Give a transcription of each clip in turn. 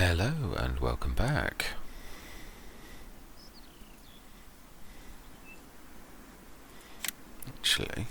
Hello and welcome back. Actually,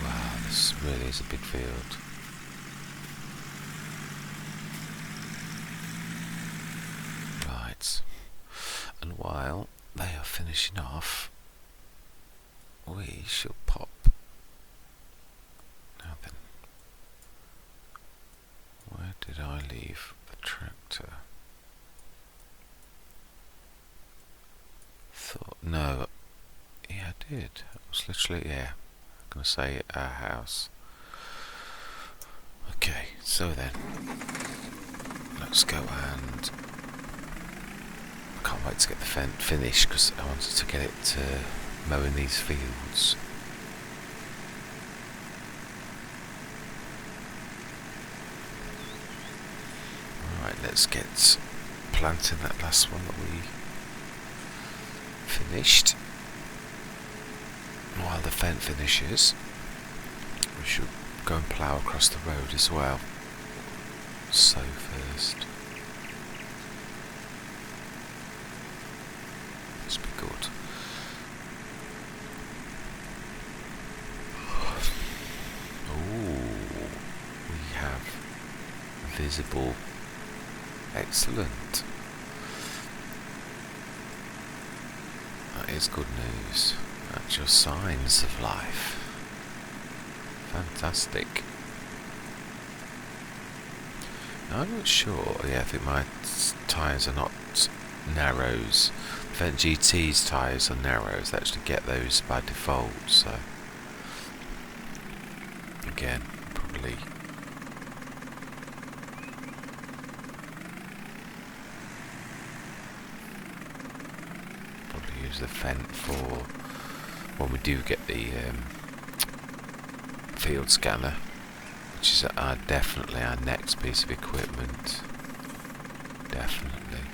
wow, this really is a big field. Right, and while they are finishing off, we shall pop. Now then, where did I leave the tractor? No, yeah, I did. It was literally, I'm going to say our house. Okay, so then, let's go and I can't wait to get the fence finished because I wanted to get it mowing these fields. Alright, let's get planting that last one that we finished. While the fence finishes, we should go and plough across the road as well. So first, this will be good. Oh, we have visible. Excellent. That is good news. That's your signs of life. Fantastic. Now, I'm not sure. Yeah, I think my tyres are not narrows. Vent GT's tyres are narrows. They actually get those by default. So again, probably use the Fent for when we do get the field scanner, which is definitely our next piece of equipment. Definitely.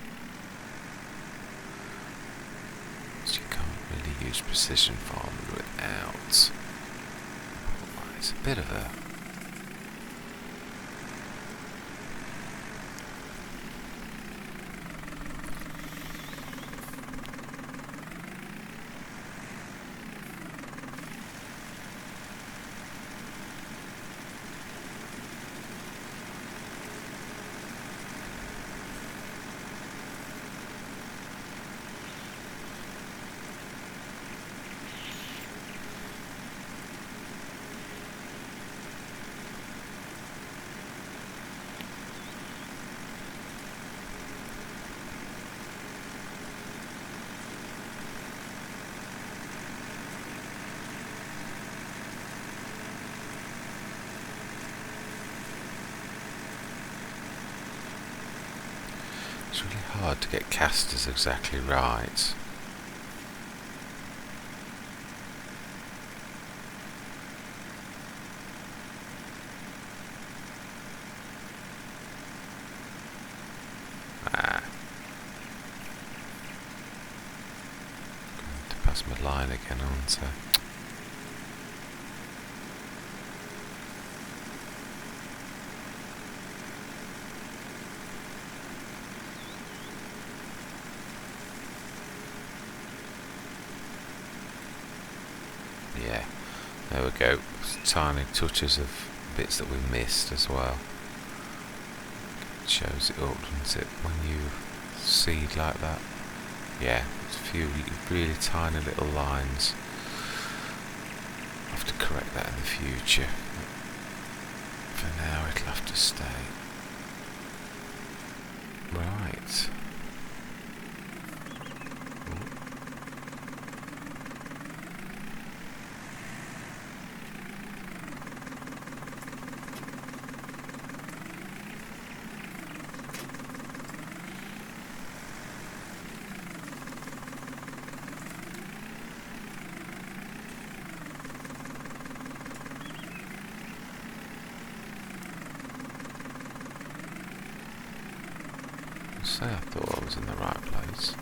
So you can't really use precision farming without. It's a bit of a It's really hard to get casters exactly right. Going to pass my line again, aren't I? Yeah, there we go. Tiny touches of bits that we missed as well. It shows it all, doesn't it, when you seed like that? Yeah, it's a few really tiny little lines. I'll have to correct that in the future. For now, it'll have to stay. Right. say I thought I was in the right place.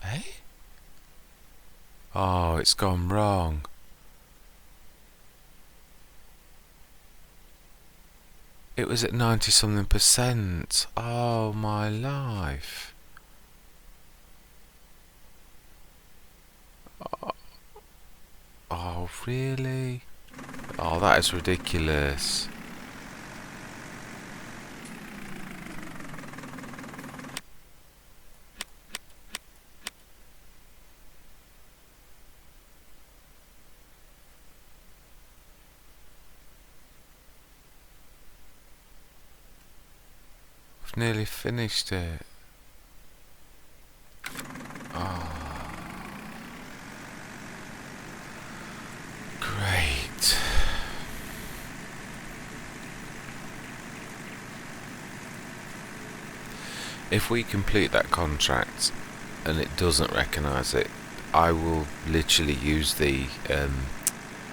Eh? Oh, it's gone wrong. It was at 90 something percent. Oh my life. Oh really? Oh, that is ridiculous. I've nearly finished it. Oh, great. If we complete that contract and it doesn't recognise it, I will literally use the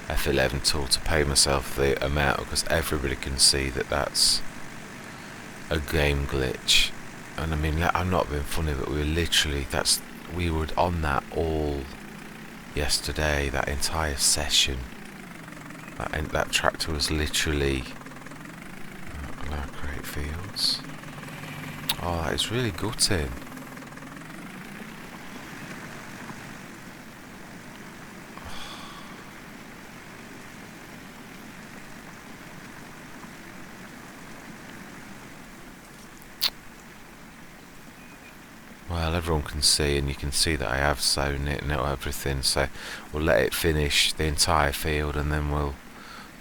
F11 tool to pay myself the amount, because everybody can see that that's a game glitch. And I mean, I'm not being funny, but we were on that all yesterday, that entire session. That tractor was literally allow create fields. Oh, that is really gutting. Well, everyone can see, and you can see that I have sown it and everything, so we'll let it finish the entire field and then we'll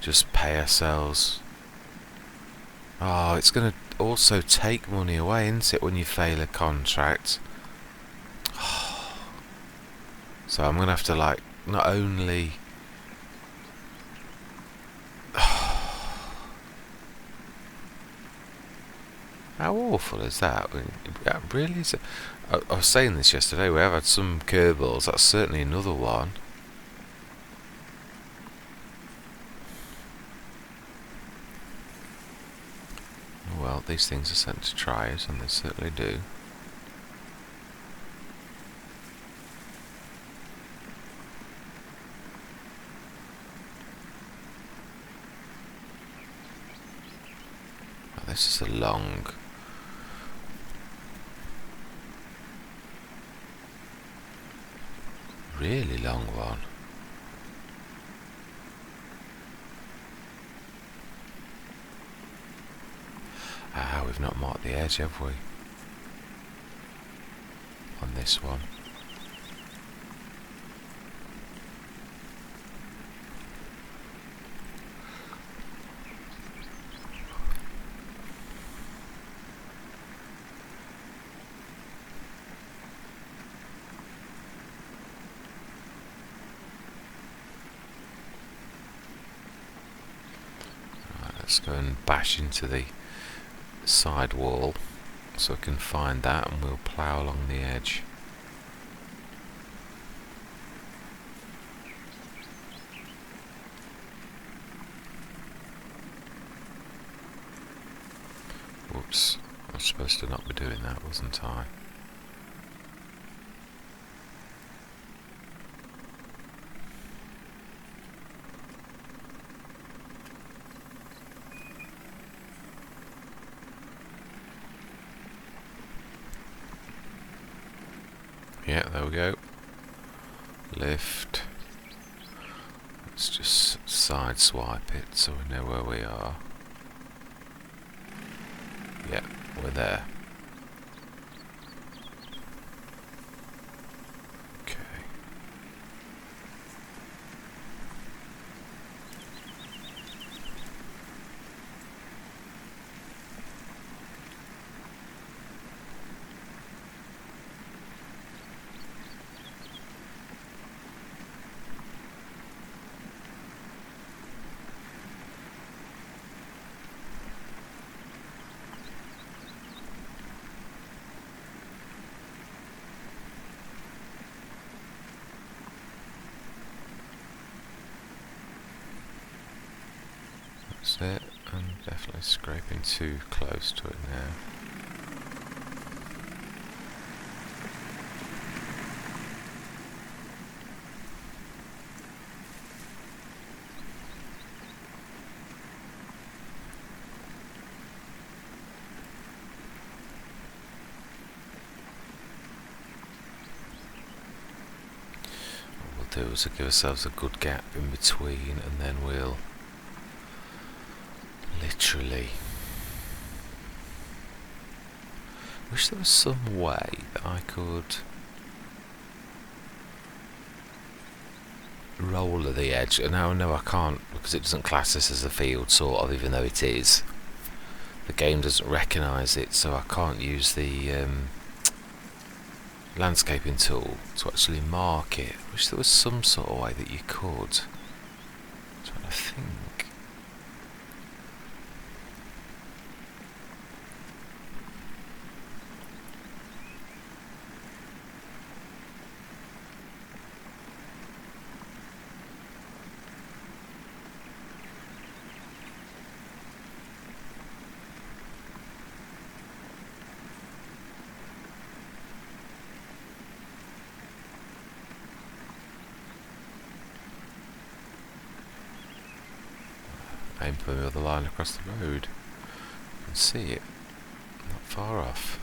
just pay ourselves. Oh, it's going to also take money away, isn't it, when you fail a contract? So I'm going to have to, like, not only... How awful is that? Really? Is it? I was saying this yesterday, we have had some curveballs, that's certainly another one. Well, these things are sent to triers, and they certainly do. Oh, this is a long... really long one. Ah, we've not marked the edge, have we? On this one. Right, let's go and bash into the side wall so I can find that, and we'll plough along the edge. Whoops, I was supposed to not be doing that, wasn't I? Yeah, there we go. Lift. Let's just side swipe it so we know where we are. Yeah, we're there. Okay. That's it. I'm definitely scraping too close to it now. What we'll do is give ourselves a good gap in between, and then we'll literally... Wish there was some way that I could roll at the edge. Now, no, I can't, because it doesn't class this as a field, sort of, even though it is. The game doesn't recognise it, so I can't use the landscaping tool to actually mark it. Wish there was some sort of way that you could. I'm trying to think. Aim for the other line across the road and see it not far off.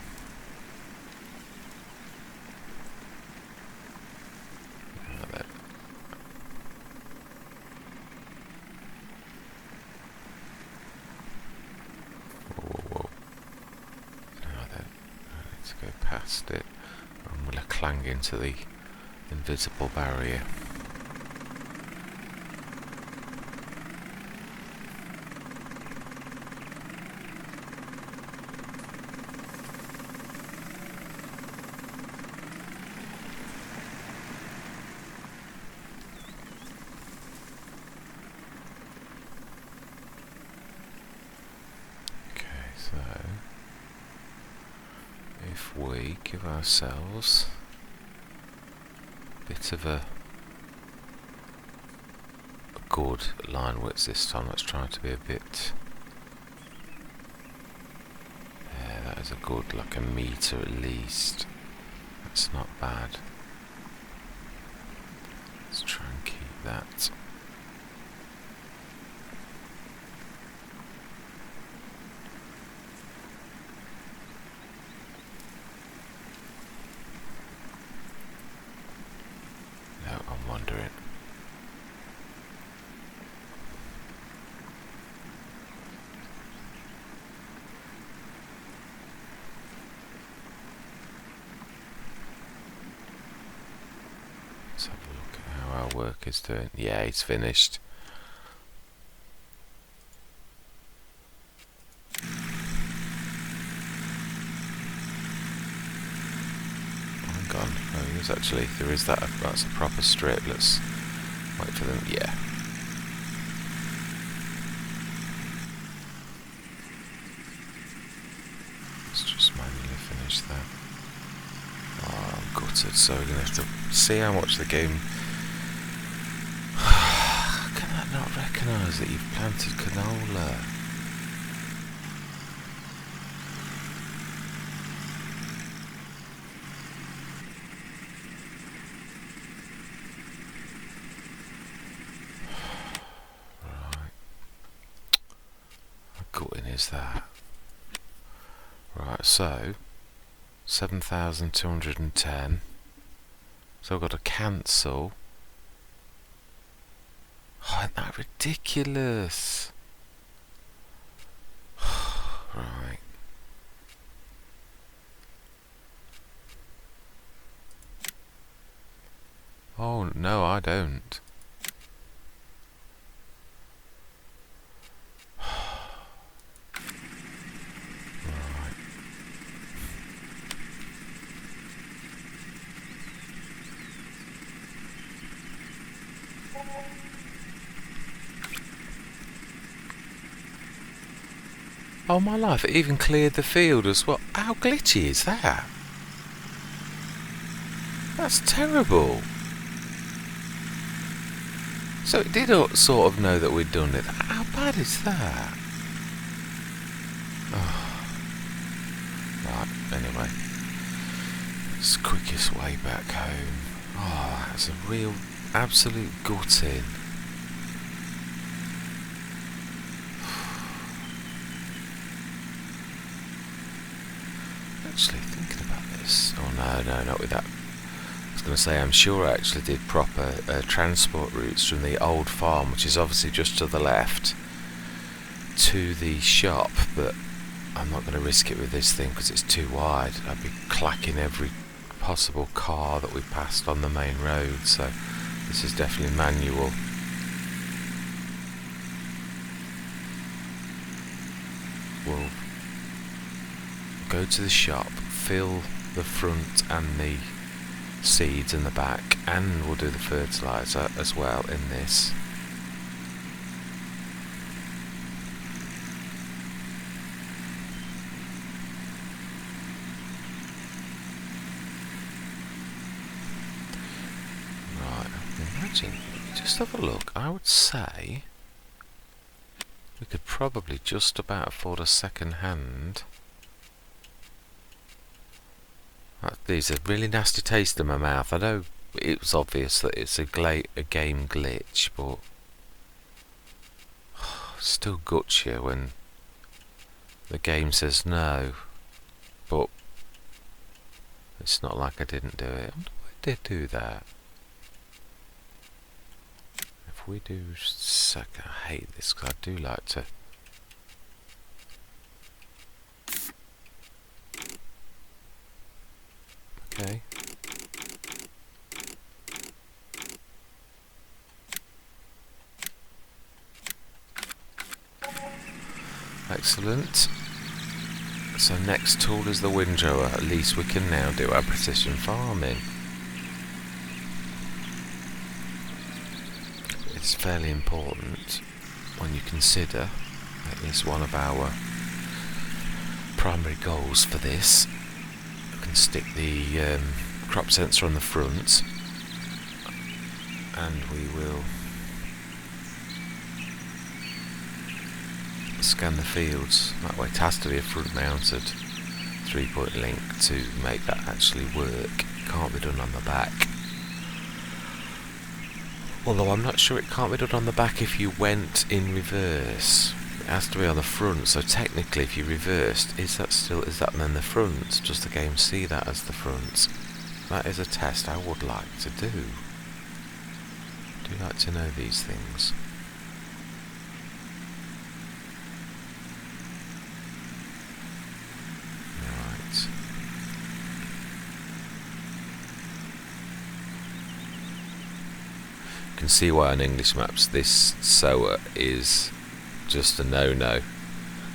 Whoa. Now then, I need to go past it and we'll clang into the invisible barrier. So, if we give ourselves a bit of a good line width this time, let's try to be a bit... Yeah, that is a good, like a metre at least. That's not bad. Let's try and keep that. I'm wondering. Let's have a look at how our work is doing. Yeah, it's finished. Actually, there is that. That's a proper strip. Let's wait for them. Yeah. Let's just manually finish that. Oh, I'm gutted. So we're gonna have to see how much the game. Can I not recognise that you've planted canola? Is that right? So 7,210. So I've got to cancel. Oh, isn't that ridiculous? Right. Oh no, I don't. Oh my life, it even cleared the field as well. How glitchy is that? That's terrible. So it did sort of know that we'd done it. How bad is that? Oh. Right, anyway. It's the quickest way back home. Oh, that's a real, absolute gutting. Actually thinking about this. Oh no, not with that. I was going to say, I'm sure I actually did proper transport routes from the old farm, which is obviously just to the left, to the shop, but I'm not going to risk it with this thing because it's too wide. I'd be clacking every possible car that we passed on the main road, so this is definitely manual. We'll go to the shop, fill the front and the seeds in the back, and we'll do the fertilizer as well in this. Right, imagine, just have a look. I would say we could probably just about afford a second hand. These are really nasty taste in my mouth. I know it was obvious that it's a game glitch, but still guts you when the game says no. But it's not like I didn't do it. I did do that. If we do second, I hate this because I do like to. Okay. Excellent. So next tool is the windrower. At least we can now do our precision farming. It's fairly important when you consider it is one of our primary goals for this. Can stick the crop sensor on the front, and we will scan the fields. That way it has to be a front mounted 3-point link to make that actually work. Can't be done on the back, although I'm not sure it can't be done on the back if you went in reverse. It has to be on the front, so technically if you reversed, is that then the front? Does the game see that as the front? That is a test I would like to do. Do like to know these things. Right. You can see why on English maps this sower is just a no-no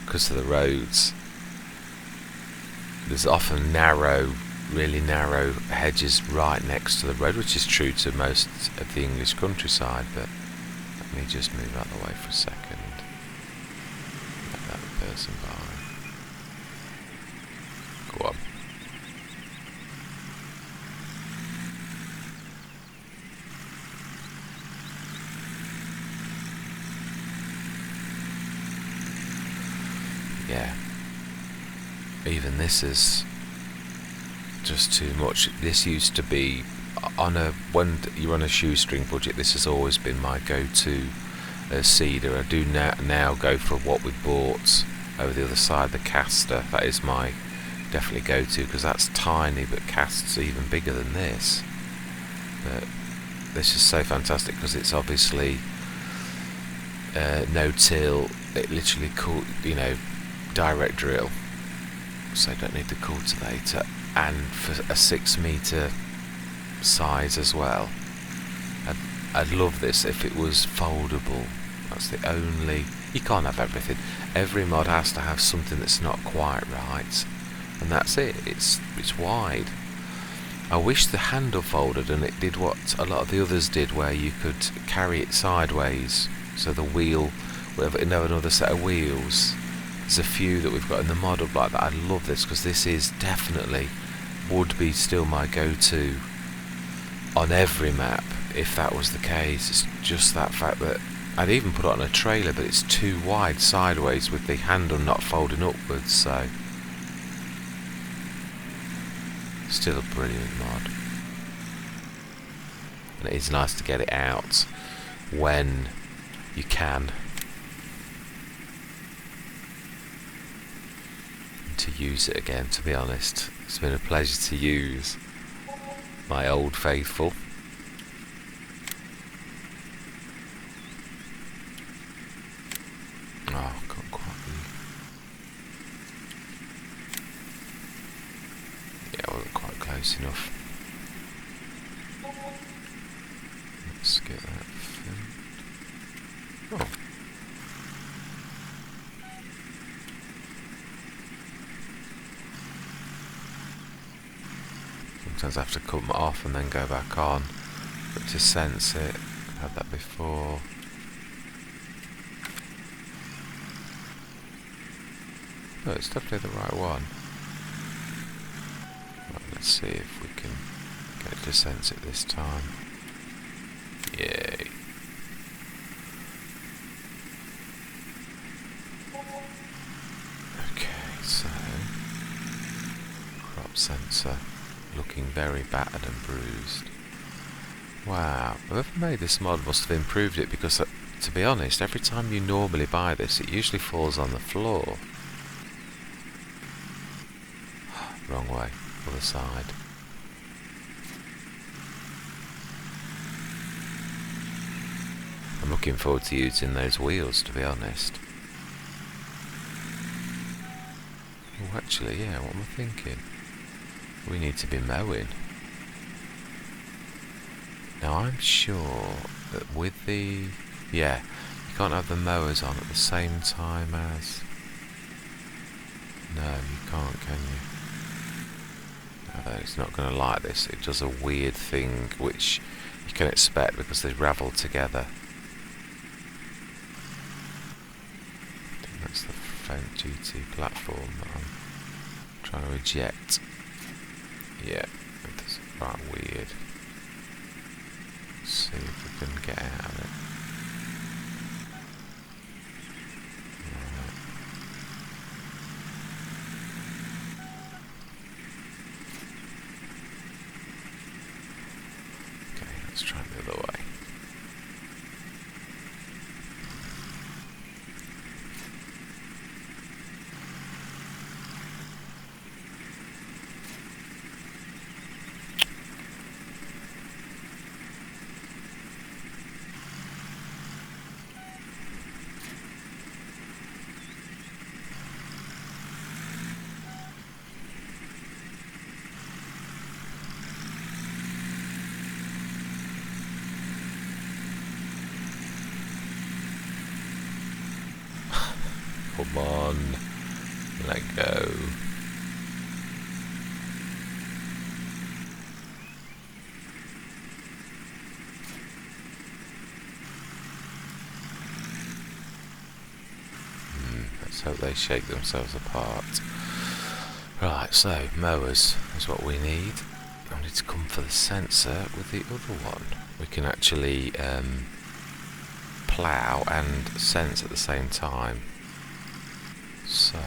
because of the roads. There's often really narrow hedges right next to the road, which is true to most of the English countryside, but let me just move out of the way for a second. Let that person by. Go on. Yeah, even this is just too much. This used to be when you're on a shoestring budget, this has always been my go-to seeder. I do now go for what we bought over the other side, the caster. That is my definitely go-to because that's tiny, but casts even bigger than this. But this is so fantastic because it's obviously no-till. It literally direct drill, so don't need the cultivator, and for a 6-meter size as well. I'd love this if it was foldable. That's the only. You can't have everything. Every mod has to have something that's not quite right, and that's it. It's wide. I wish the handle folded and it did what a lot of the others did, where you could carry it sideways, so the wheel, another set of wheels. There's a few that we've got in the model like that. I love this because this is definitely would be still my go-to on every map. if that was the case. It's just that fact that I'd even put it on a trailer, but it's too wide sideways with the handle not folding upwards, so still a brilliant mod. And it is nice to get it out when you can, and to use it again. To be honest, it's been a pleasure to use my old faithful. Oh, can't quite be. Yeah, I wasn't quite close enough. Let's get that filled. Oh. Sometimes I have to come off and then go back on for it to sense it. I've had that before. No, it's definitely the right one. Right, let's see if we can get it to sense it this time. Yay. Okay, so crop sensor looking very battered and bruised. Wow, whoever made this mod must have improved it, because to be honest, every time you normally buy this, it usually falls on the floor. Wrong way, other side. I'm looking forward to using those wheels, to be honest. Oh, actually, yeah, what am I thinking? We need to be mowing. Now, I'm sure that with the... yeah, you can't have the mowers on at the same time as... no, you can't, can you? It's not going to like this. It does a weird thing which you can expect because they ravel together. I think that's the Fendt GT platform that I'm trying to eject. Yeah, it does quite weird. Let's see if we can get out of it. Let's try the other way. Come on, let go. Let's hope they shake themselves apart. Right, so mowers is what we need. I need to come for the sensor with the other one. We can actually plough and sense at the same time. So,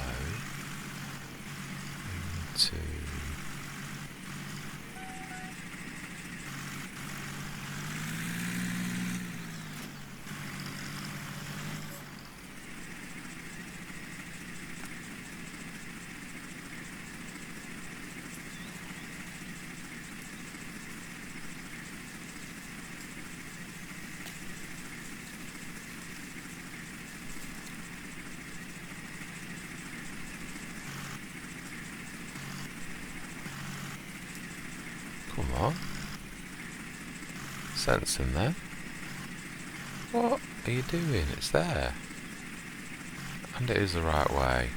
to come on, sensing there. What are you doing? It's there, and it is the right way.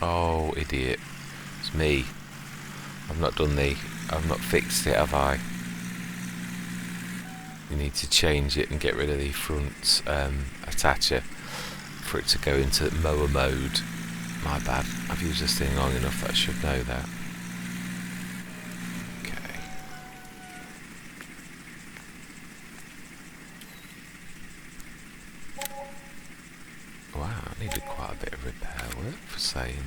Oh, idiot! It's me. I've not fixed it, have I? You need to change it and get rid of the front attacher for it to go into mower mode. My bad. I've used this thing long enough that I should know that. Okay. quite a bit of repair work for saying.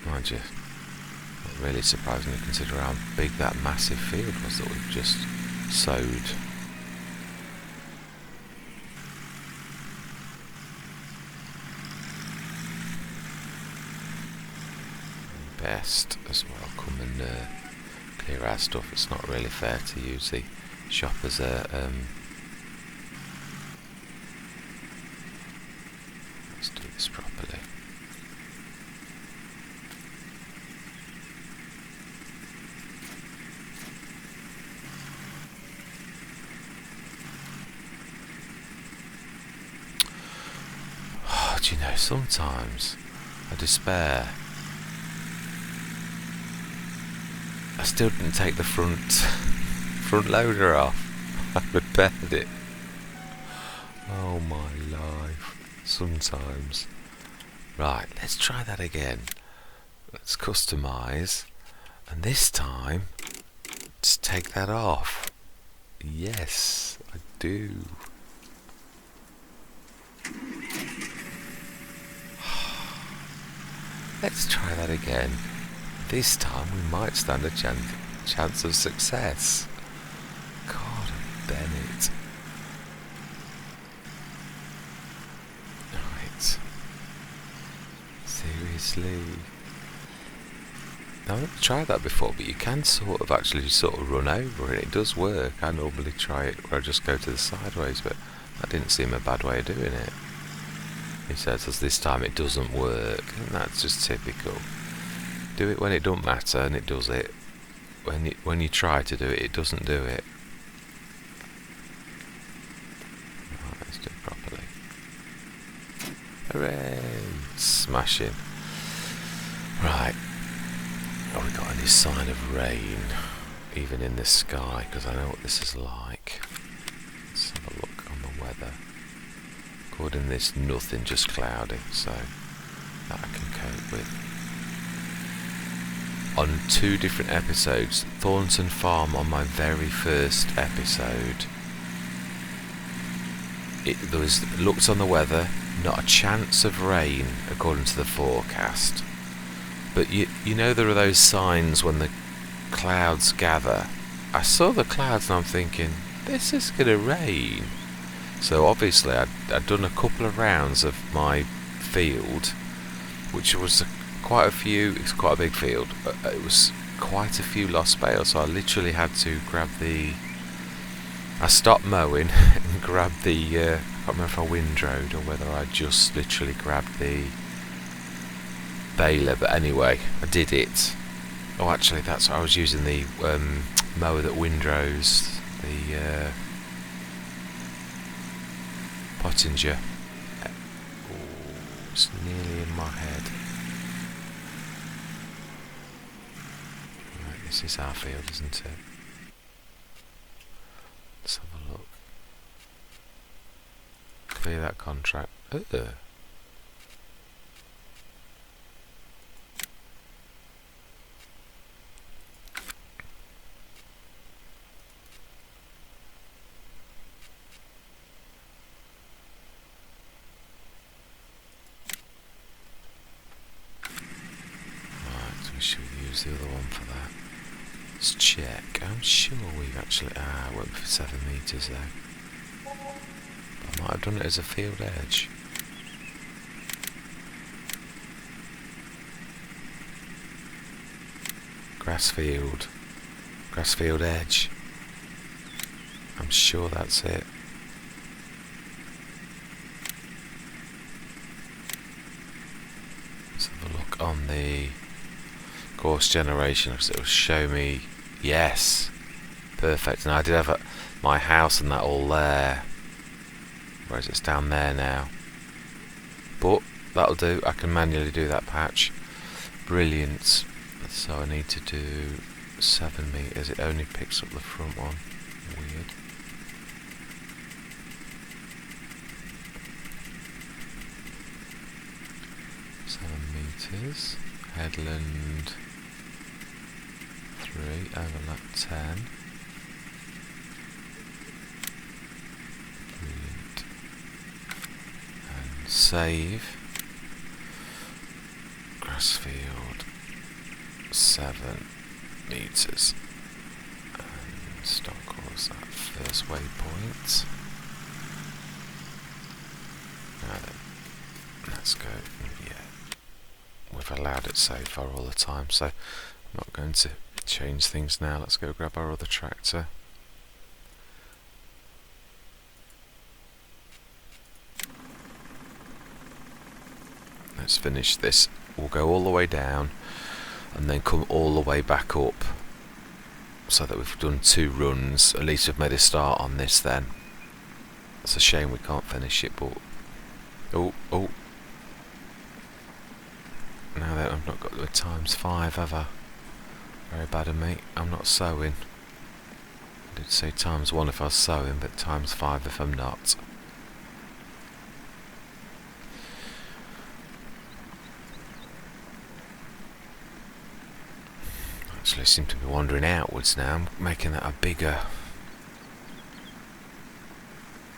Mind you, not really surprising to consider how big that massive field was that we've just sowed. Best as well come and clear our stuff. It's not really fair to use the shop as a let's do this properly. Oh, do you know, sometimes I despair. I still didn't take the front loader off. I repaired it. Oh my life. Sometimes. Right, let's try that again. Let's customize. And this time, let's take that off. Yes, I do. Let's try that again. This time we might stand a chance of success. God, Bennett. Right. Seriously. I've never tried that before, but you can sort of run over it. It does work. I normally try it where I just go to the sideways, but that didn't seem a bad way of doing it. He says as this time it doesn't work, and that's just typical. Do it when it don't matter, and it does it. When you try to do it, it doesn't do it. Right, let's do it properly. Hooray! Smashing. Right. Have we got any sign of rain, even in the sky? Because I know what this is like. Let's have a look on the weather. According to this, nothing, just cloudy, so that I can cope with. On 2 different episodes, Thornton Farm on my very first episode, there was looked on the weather, not a chance of rain according to the forecast. But you know there are those signs when the clouds gather. I saw the clouds and I'm thinking, this is going to rain. So obviously I'd done a couple of rounds of my field, which was quite a few. It's quite a big field. It was quite a few lost bales, so I literally had to grab I stopped mowing and grabbed I can't remember if I windrowed or whether I just literally grabbed the baler, but anyway, I did it. Oh, actually, that's I was using the mower that windrows, the Pottinger. Oh, it's nearly in my head. Right, this is our field, isn't it? Let's have a look. Clear that contract. We should use the other one for that. Let's check. I'm sure we've actually... it won't be for 7 metres though. I might have done it as a field edge. Grassfield edge. I'm sure that's it. Let's have a look on the course generation, because it will show me. Yes, perfect. And I did have my house and that all there, whereas it's down there now, but that'll do. I can manually do that patch. Brilliant. So I need to do 7 metres. It only picks up the front one. Weird. Meters. Headland 3, overlap 10. Brilliant. And save. Grass field, 7 meters. And stock was that first waypoint. Now then, let's go. Yeah, we've allowed it so far all the time, so I'm not going to change things now. Let's go grab our other tractor. Let's finish this. We'll go all the way down and then come all the way back up, so that we've done 2 runs. At least we've made a start on this then. It's a shame we can't finish it, but oh, now that I've not got the ×5, have I? Very bad of me. I'm not sewing. I did say ×1 if I was sewing, but ×5 if I'm not. Actually seem to be wandering outwards now. I'm making that a bigger.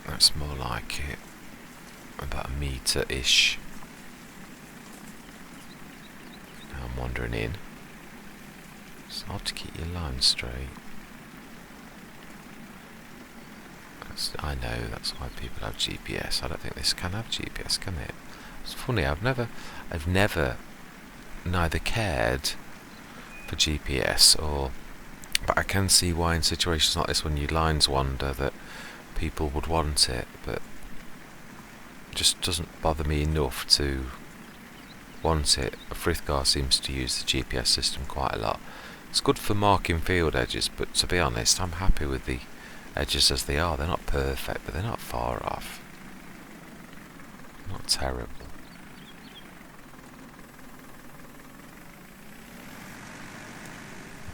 That's more like it. About 1 meter-ish. Now I'm wandering in. It's hard to keep your line straight. I know, that's why people have GPS. I don't think this can have GPS, can it? It's funny, I've never neither cared for GPS but I can see why in situations like this when your lines wander that people would want it, but it just doesn't bother me enough to want it. Frithgar seems to use the GPS system quite a lot. It's good for marking field edges, but to be honest, I'm happy with the edges as they are. They're not perfect, but they're not far off. Not terrible.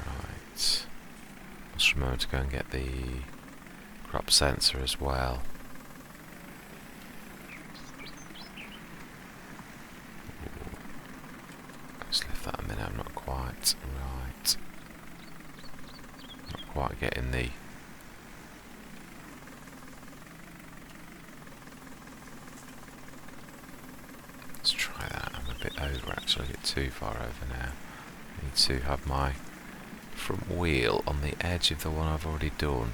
Right. Let's remember to go and get the crop sensor as well. Let's leave that a minute. I'm not quite right. Not quite getting the. Let's try that. I'm a bit over actually. I get too far over now. I need to have my front wheel on the edge of the one I've already done.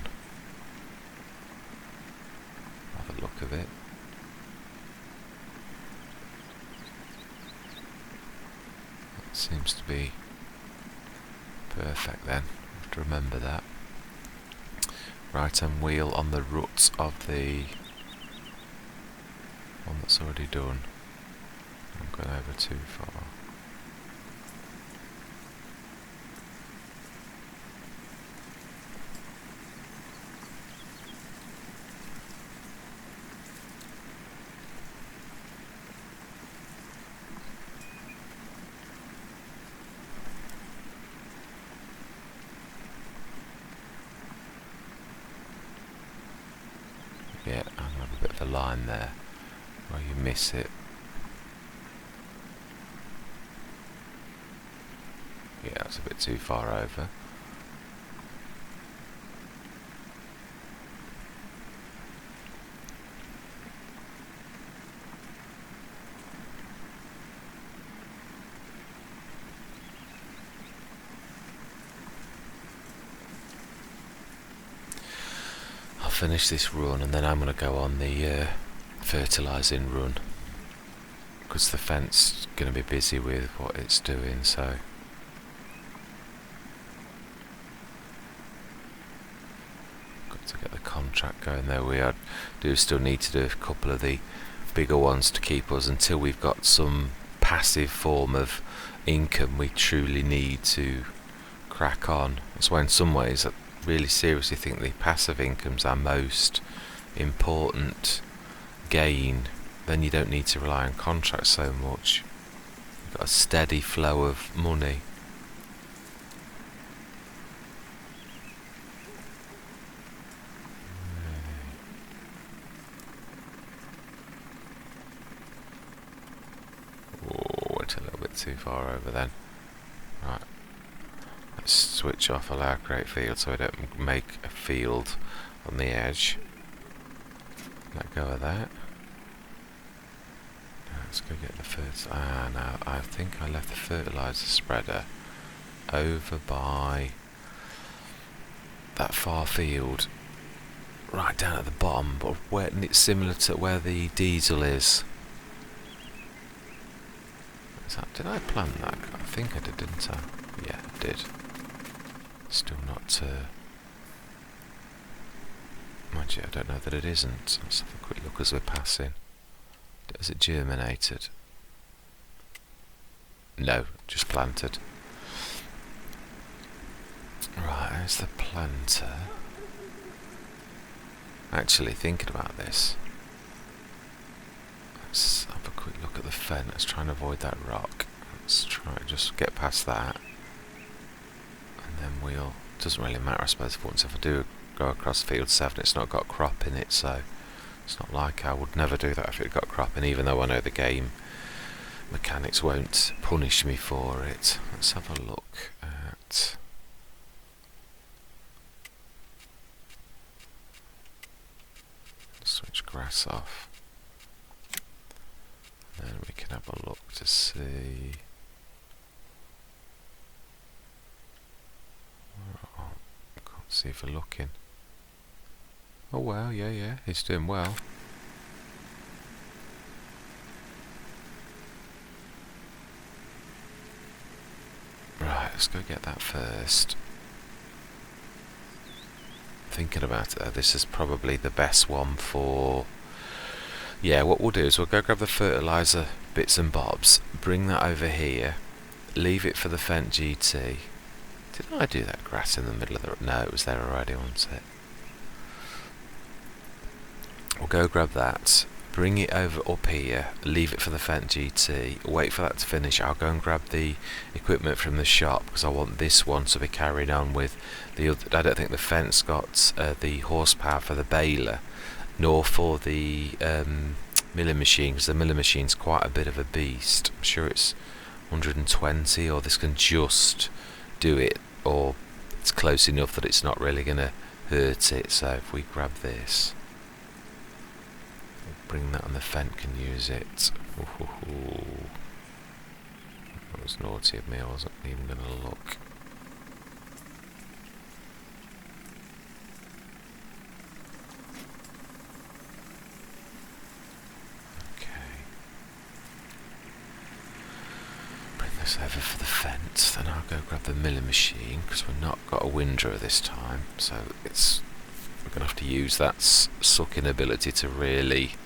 Have a look of it. That seems to be perfect then. I have to remember that. Right hand wheel on the ruts of the one that's already done. I'm going over too far. Yeah, I have a bit of a line there where you miss it. Yeah, that's a bit too far over. I'll finish this run and then I'm going to go on the fertilising run, because the fence is going to be busy with what it's doing, so got to get the contract going there. We do still need to do a couple of the bigger ones to keep us until we've got some passive form of income we truly need to crack on. That's why in some ways I really seriously think the passive income's our most important gain. Then you don't need to rely on contracts so much. You've got a steady flow of money. Oh, went a little bit too far over then. Right. Let's switch off allow create field so we don't make a field on the edge. Let go of that. Let's go get the fertilizer. Ah, no, I think I left the fertilizer spreader over by that far field, right down at the bottom, but where it's similar to where the diesel is. Did I plant that? I think I did, didn't I? Yeah, I did. Still not. Mind you, I don't know that it isn't. Let's have a quick look as we're passing. Has it germinated? No, just planted. Right, there's the planter. Actually, thinking about this, let's have a quick look at the fence. Let's try and avoid that rock. Let's try to just get past that, and then we'll. Doesn't really matter, I suppose. Once if I do go across field 7, it's not got crop in it, so it's not like I would never do that if it got crop in. Even though I know the game mechanics won't punish me for it. Let's have a look at. Switch grass off. And then we can have a look to see. Oh, can't see if we're looking. Oh well, yeah, he's doing well. Right, let's go get that first. Thinking about it though, this is probably the best one for. Yeah, what we'll do is we'll go grab the fertilizer bits and bobs, bring that over here, leave it for the Fendt GT. Did I do that grass in the middle of the... No, it was there already, wasn't it? We'll go grab that, bring it over up here, leave it for the Fendt GT, wait for that to finish. I'll go and grab the equipment from the shop because I want this one to be carried on with the other. I don't think the Fendt's got the horsepower for the baler, nor for the milling machine, because the milling machine's quite a bit of a beast. I'm sure it's 120, or this can just do it, or it's close enough that it's not really going to hurt it. So if we grab this, bring that, and the Fendt can use it. Ooh. That was naughty of me, I wasn't even going to look. Okay. Bring this over for the Fendt, then I'll go grab the milling machine, because we've not got a windrow this time, so we're going to have to use that sucking ability to really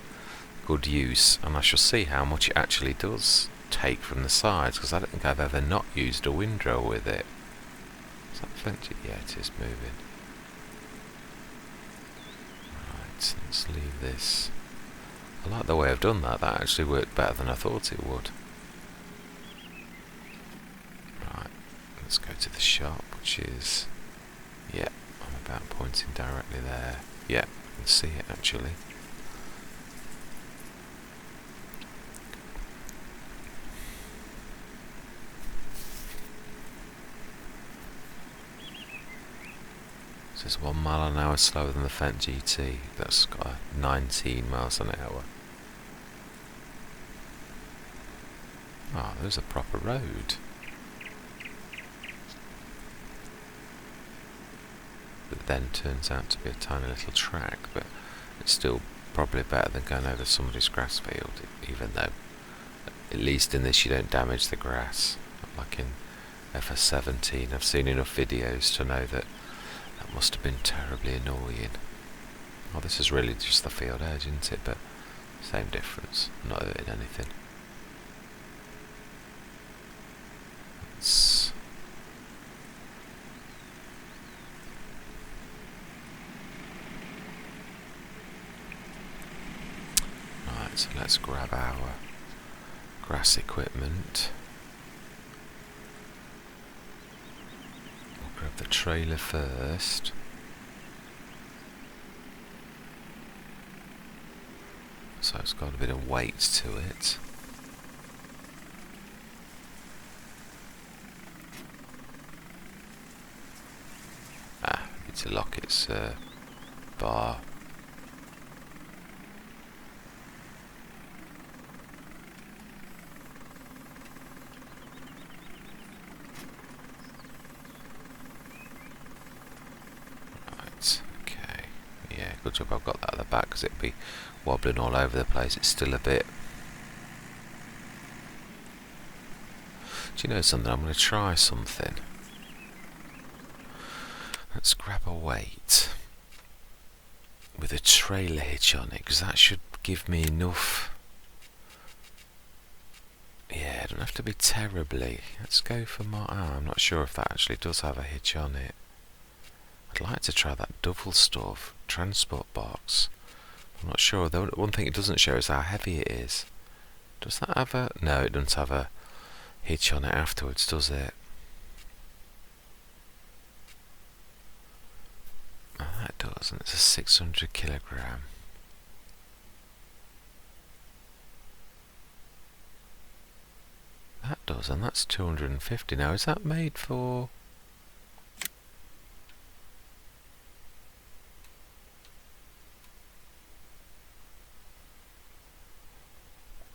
good use, and I shall see how much it actually does take from the sides, because I don't think I've ever not used a windrow with it. Is that Fendt? Yeah, it is moving. Right, let's leave this. I like the way I've done that. That actually worked better than I thought it would. Right, let's go to the shop, which is, yeah, I'm about pointing directly there. Yeah, I can see it actually. So it's 1 mile an hour slower than the Fendt GT. That's got 19 miles an hour. Ah, there's a proper road. That then turns out to be a tiny little track, but it's still probably better than going over somebody's grass field, even though at least in this you don't damage the grass. Not like in FS19. I've seen enough videos to know that that must have been terribly annoying. Oh, this is really just the field edge, isn't it? But same difference, not hurting anything. Right, so let's grab our grass equipment. We'll grab the trailer first. So it's got a bit of weight to it. Need to lock its bar. job I've got that at the back, because it'd be wobbling all over the place. It's still a bit. Do you know something? I'm going to try something. Let's grab a weight with a trailer hitch on it, because that should give me enough. Yeah, it don't have to be terribly. Let's go for my. I'm not sure if that actually does have a hitch on it. I'd like to try that double stuff transport box. I'm not sure. The one thing it doesn't show is how heavy it is. Does that have a? No, it doesn't have a hitch on it afterwards, does it? Oh, that does, and it's a 600 kilogram. That does, and that's 250. Now, is that made for?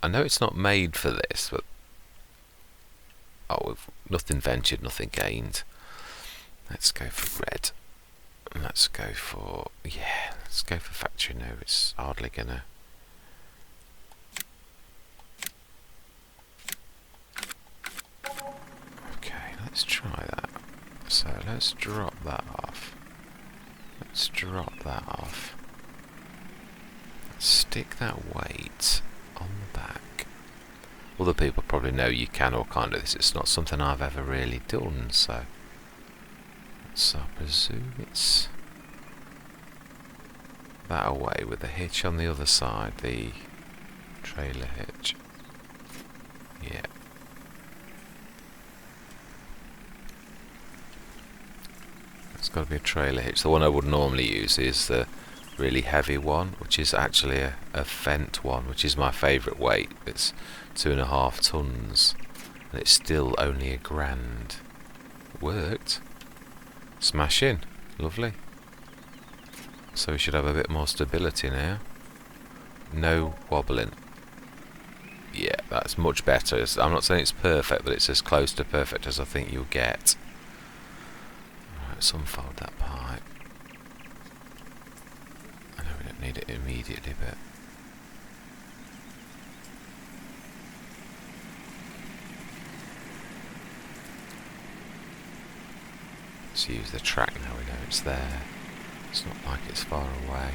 I know it's not made for this, but oh, nothing ventured, nothing gained. Let's go for red. And let's go for, yeah, let's go for factory. No, it's hardly gonna. Okay, let's try that. So let's drop that off. Let's drop that off. Let's stick that weight on the back. Other people probably know you can or can't do this. It's not something I've ever really done, so I presume it's that away with the hitch on the other side, the trailer hitch. Yeah. It's got to be a trailer hitch. The one I would normally use is the really heavy one, which is actually a Fent one, which is my favourite weight. It's 2.5 tons, and it's still only £1,000. Worked. Smashing. Lovely. So we should have a bit more stability now. No wobbling. Yeah, that's much better. I'm not saying it's perfect, but it's as close to perfect as I think you'll get. Right, let's unfold that pipe. I know we don't need it immediately, but let's use the track now we know it's there. It's not like it's far away.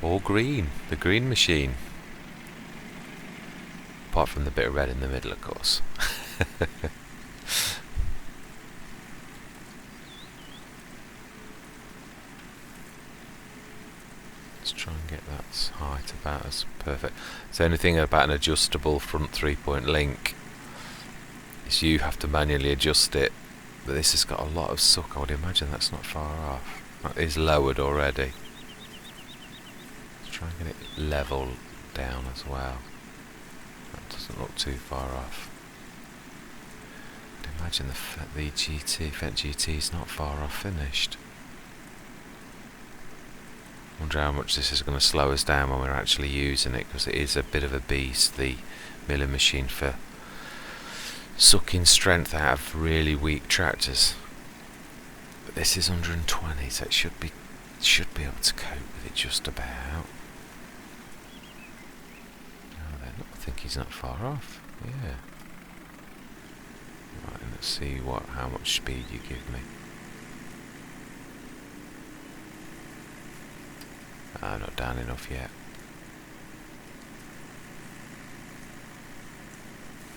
All green, the green machine. Apart from the bit of red in the middle, of course. Let's try and get that height about as perfect. It's the only thing about an adjustable front 3-point link is you have to manually adjust it. But this has got a lot of suck. I would imagine that's not far off. That is lowered already. Let's try and get it level down as well. That doesn't look too far off. I'd imagine the Fent GT is not far off finished. I wonder how much this is going to slow us down when we're actually using it, because it is a bit of a beast, the milling machine, for sucking strength out of really weak tractors. But this is 120, so it should be able to cope with it just about. Oh, then I think he's not far off. Yeah. Right, let's see how much speed you give me. Not down enough yet.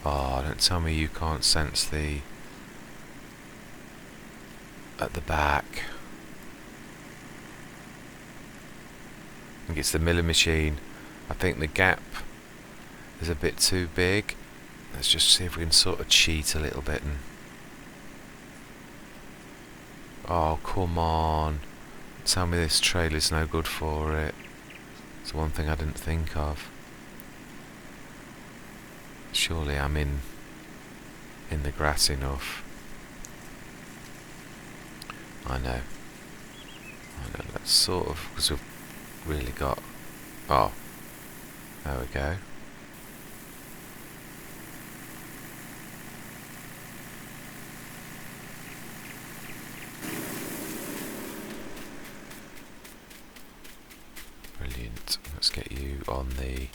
Oh, don't tell me you can't sense the at the back. I think it's the milling machine. I think the gap is a bit too big. Let's just see if we can sort of cheat a little bit and. Oh, come on. Tell me this trailer's no good for it. It's one thing I didn't think of. Surely I'm in the grass enough. I know. Let's sort of, because we've really got. Oh, there we go. on the...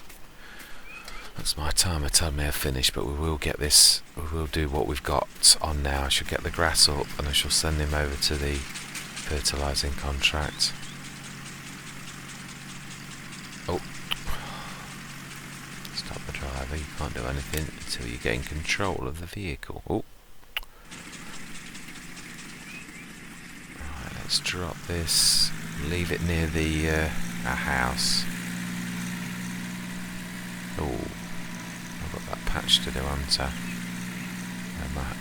That's my timer telling me I've finished, but we will get this, we will do what we've got on now. I shall get the grass up and I shall send him over to the fertilising contract. Oh, stop the driver, you can't do anything until you gain control of the vehicle. Oh, right, let's drop this, leave it near the our house. Oh, I've got that patch to do, haven't I?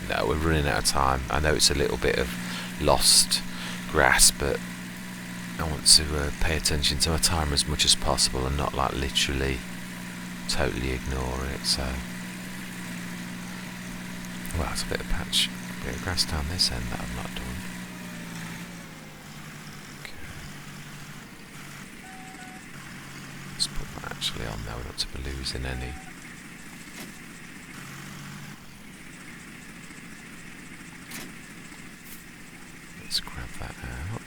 No, we're running out of time. I know it's a little bit of lost grass, but I want to pay attention to my timer as much as possible and not like literally totally ignore it. So, well, it's a bit of patch, a bit of grass down this end that I've not done. Let's put that actually on there, we don't want to be losing any. Let's grab that out.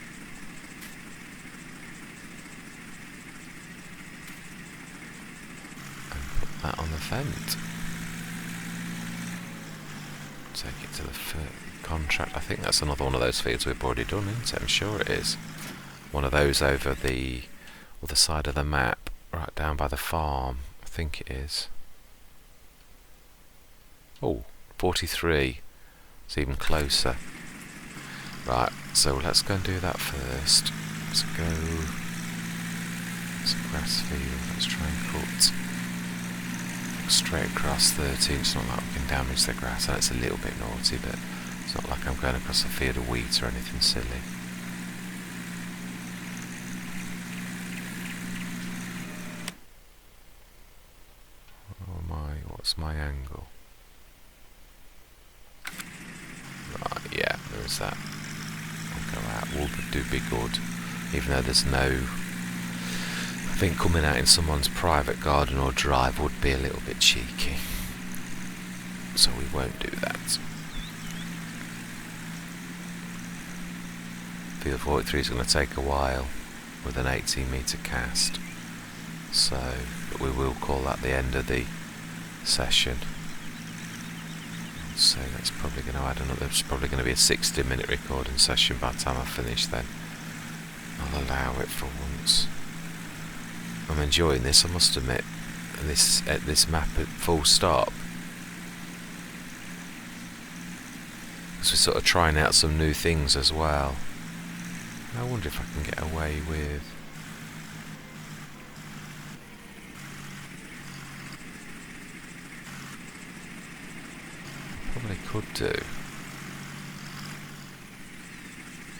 And put that on the vent. Take it to the contract. I think that's another one of those fields we've already done, isn't it? I'm sure it is. One of those over the other side of the map. Right down by the farm, I think it is. Oh, 43. It's even closer. Right, so let's go and do that first. Let's go. It's a grass field. Let's try and cut straight across 13. It's not like we can damage the grass, and it's a little bit naughty, but it's not like I'm going across a field of wheat or anything silly. What's my angle? Right, yeah, there is that. I'll go out, will do be good. Even though there's no... I think coming out in someone's private garden or drive would be a little bit cheeky. So we won't do that. Field 43 is going to take a while with an 18-metre cast. So, but we will call that the end of the session. So that's probably going to add another, it's probably going to be a 60-minute recording session by the time I finish then. I'll allow it for once. I'm enjoying this, I must admit. This map at full stop. Because we're sort of trying out some new things as well. I wonder if I can get away with... Probably could do,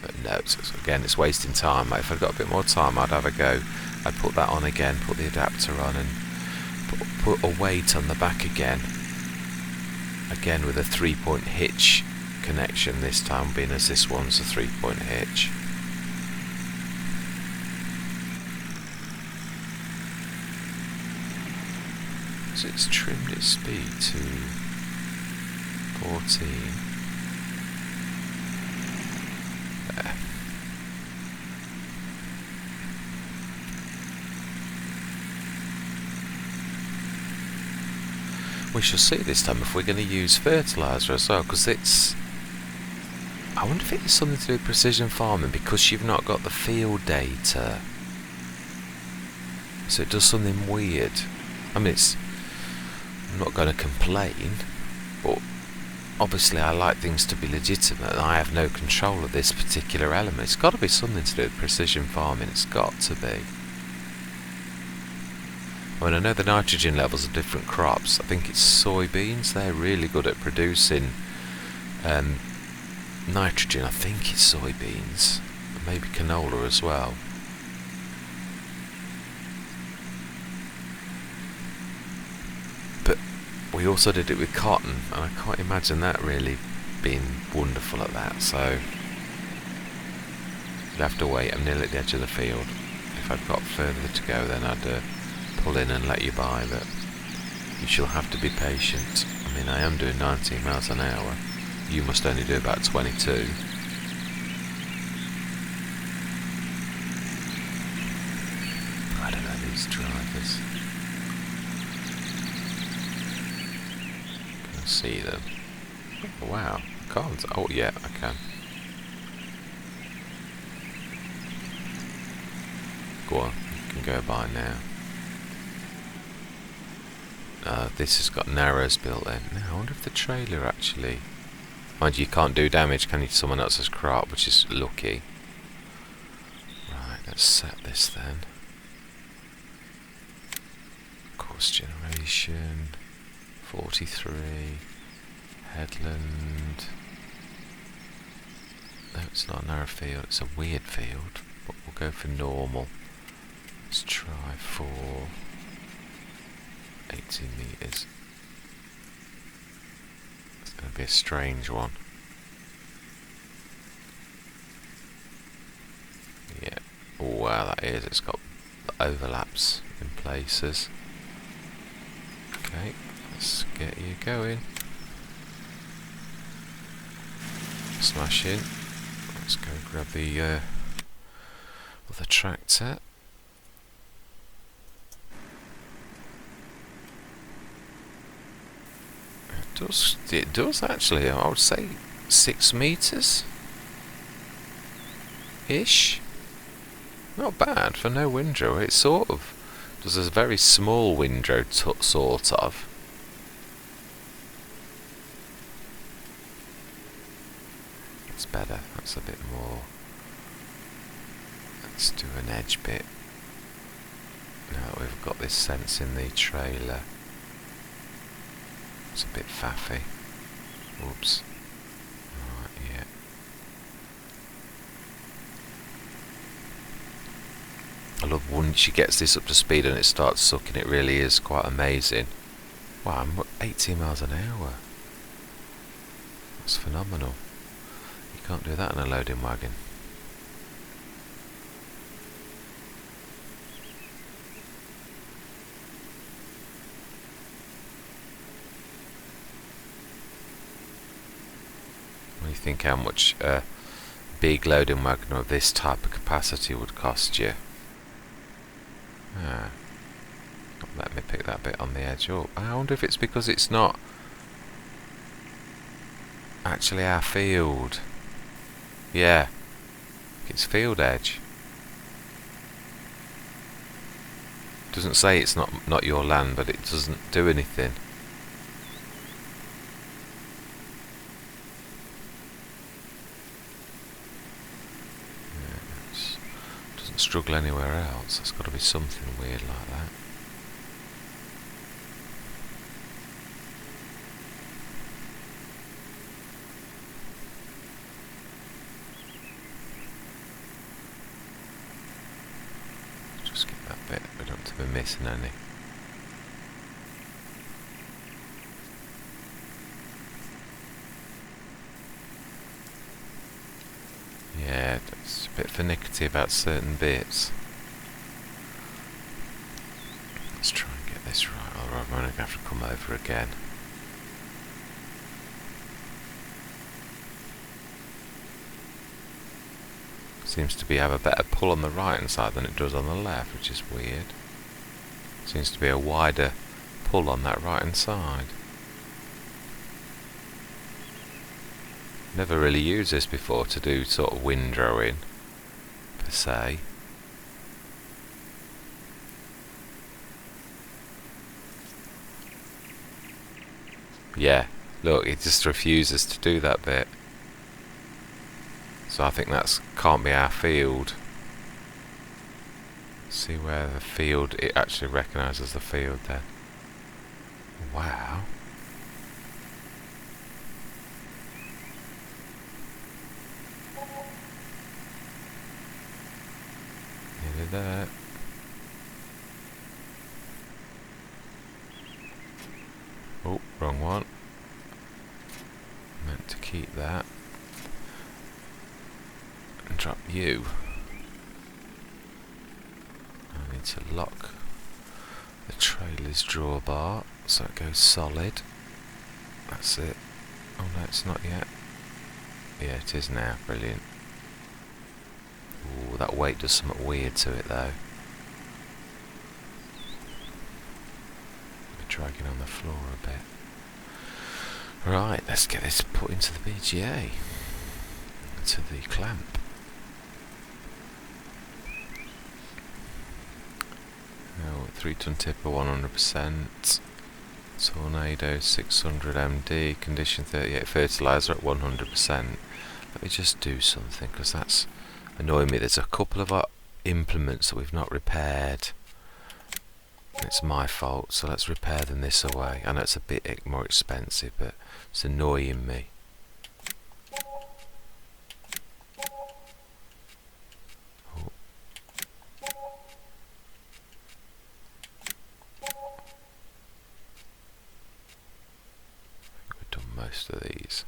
but no, again it's wasting time. If I'd got a bit more time I'd have a go. I'd put that on again, put the adapter on and put a weight on the back again with a 3-point hitch connection this time, being as this one's a 3-point hitch. So it's trimmed its speed to 14. There. We shall see this time if we're going to use fertiliser as well, because it's... I wonder if it's something to do with precision farming, because you've not got the field data. So it does something weird. I mean, it's... I'm not going to complain, but obviously I like things to be legitimate and I have no control of this particular element. It's got to be something to do with precision farming, it's got to be. I mean, I know the nitrogen levels of different crops. I think it's soybeans, they're really good at producing nitrogen. I think it's soybeans, maybe canola as well. But we also did it with cotton, and I can't imagine that really being wonderful at that, so you'll have to wait. I'm nearly at the edge of the field. If I'd got further to go then I'd pull in and let you by, but you shall have to be patient. I mean, I am doing 19 miles an hour. You must only do about 22. I don't know, these drivers. see them. Oh, wow, I can't. Oh yeah, I can. Go on, you can go by now. This has got narrows built in. Now, I wonder if the trailer actually... Mind you, you can't do damage, can you, to someone else's crop, which is lucky. Right, let's set this then. Course generation, 43, headland. No, it's not a narrow field, it's a weird field, but we'll go for normal. Let's try for 18 metres. It's going to be a strange one. Yeah, oh, wow, that is, it's got overlaps in places. Okay, let's get you going. Smash in. Let's go grab the other tractor. It does actually, I would say 6 metres ish. Not bad for no windrow. It sort of does a very small windrow sort of. It's better, that's a bit more. Let's do an edge bit. Now that we've got this sense in the trailer. It's a bit faffy. Oops. Right, yeah. I love when she gets this up to speed and it starts sucking. It really is quite amazing. Wow, I'm 18 miles an hour. That's phenomenal. You can't do that in a loading wagon. You think how much a big loading wagon of this type of capacity would cost you. Let me pick that bit on the edge up. I wonder if it's because it's not actually our field. Yeah, it's field edge. Doesn't say it's not your land, but it doesn't do anything. Struggle anywhere else. There's got to be something weird like that. Just get that bit. We don't have to be missing any. Yeah, it's a bit finicky about certain bits. Let's try and get this right, or I'm going to have to come over again. Seems to have a better pull on the right hand side than it does on the left, which is weird. Seems to be a wider pull on that right hand side. Never really used this before to do sort of windrowing per se. Yeah, look, it just refuses to do that bit. So I think that's can't be our field. See where the field, it actually recognises the field there. Wow. Nearly there. Oh, wrong one. Meant to keep that. And drop you. I need to lock the trailer's drawbar so it goes solid. That's it. Oh no, it's not yet. Yeah, it is now. Brilliant. Ooh, that weight does something weird to it though. Be dragging on the floor a bit. Right, let's get this put into the BGA. To the clamp. Now, 3-ton tipper 100%. Tornado 600 MD. Condition 38. Fertilizer at 100%. Let me just do something, because that's annoying me. There's a couple of our implements that we've not repaired. It's my fault, so let's repair them this away. I know it's a bit more expensive, but it's annoying me. Oh. I think we've done most of these.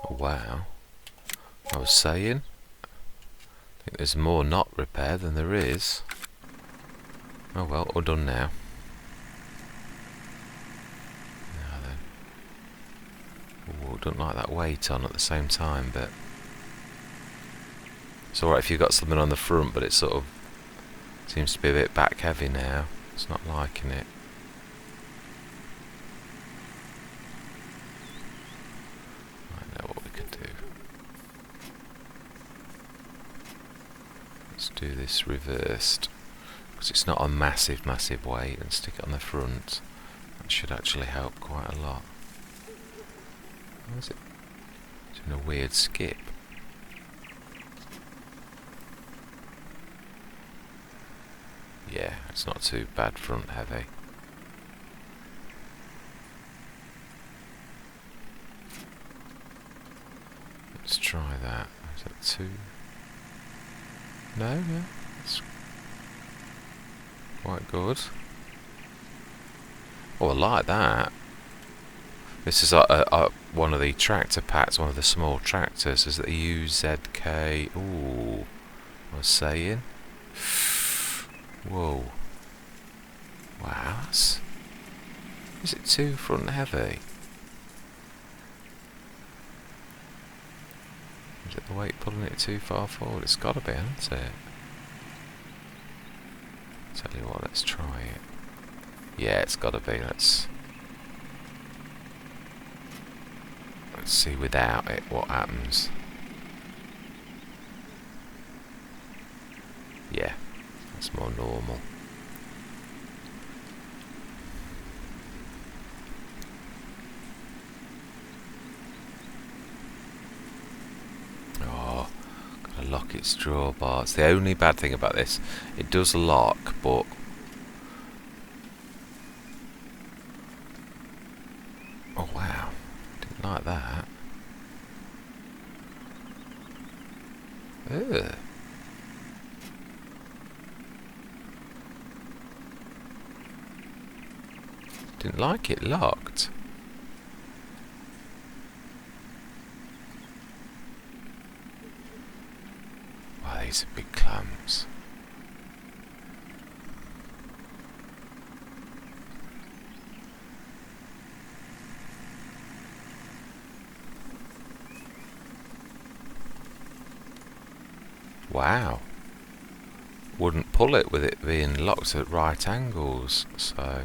Oh, wow. I was saying, I think there's more not repaired than there is. Oh well, all done now. Now then. Ooh, don't like that weight on at the same time, but it's alright if you've got something on the front, but it sort of seems to be a bit back heavy now. It's not liking it. I know what we could do. Let's do this reversed, because it's not a massive weight, and stick it on the front. That should actually help quite a lot. What is it? It's doing a weird skip. Yeah, it's not too bad front heavy. Let's try that. Is that 2? No, yeah, that's quite good. Oh, I like that. This is one of the tractor packs, one of the small tractors. Is it the UZK? Ooh, I was saying. Whoa. Wow, that's... Is it too front heavy? Is it the weight pulling it too far forward? It's got to be, hasn't it? Tell you what, let's try it. Yeah, it's got to be. Let's see without it what happens. Yeah, that's more normal. Oh, gotta lock its drawbar. It's the only bad thing about this. It does lock, but oh wow, didn't like that. Ugh. Didn't like it locked. Wow, these are big clamps. Wow. Wouldn't pull it with it being locked at right angles, so...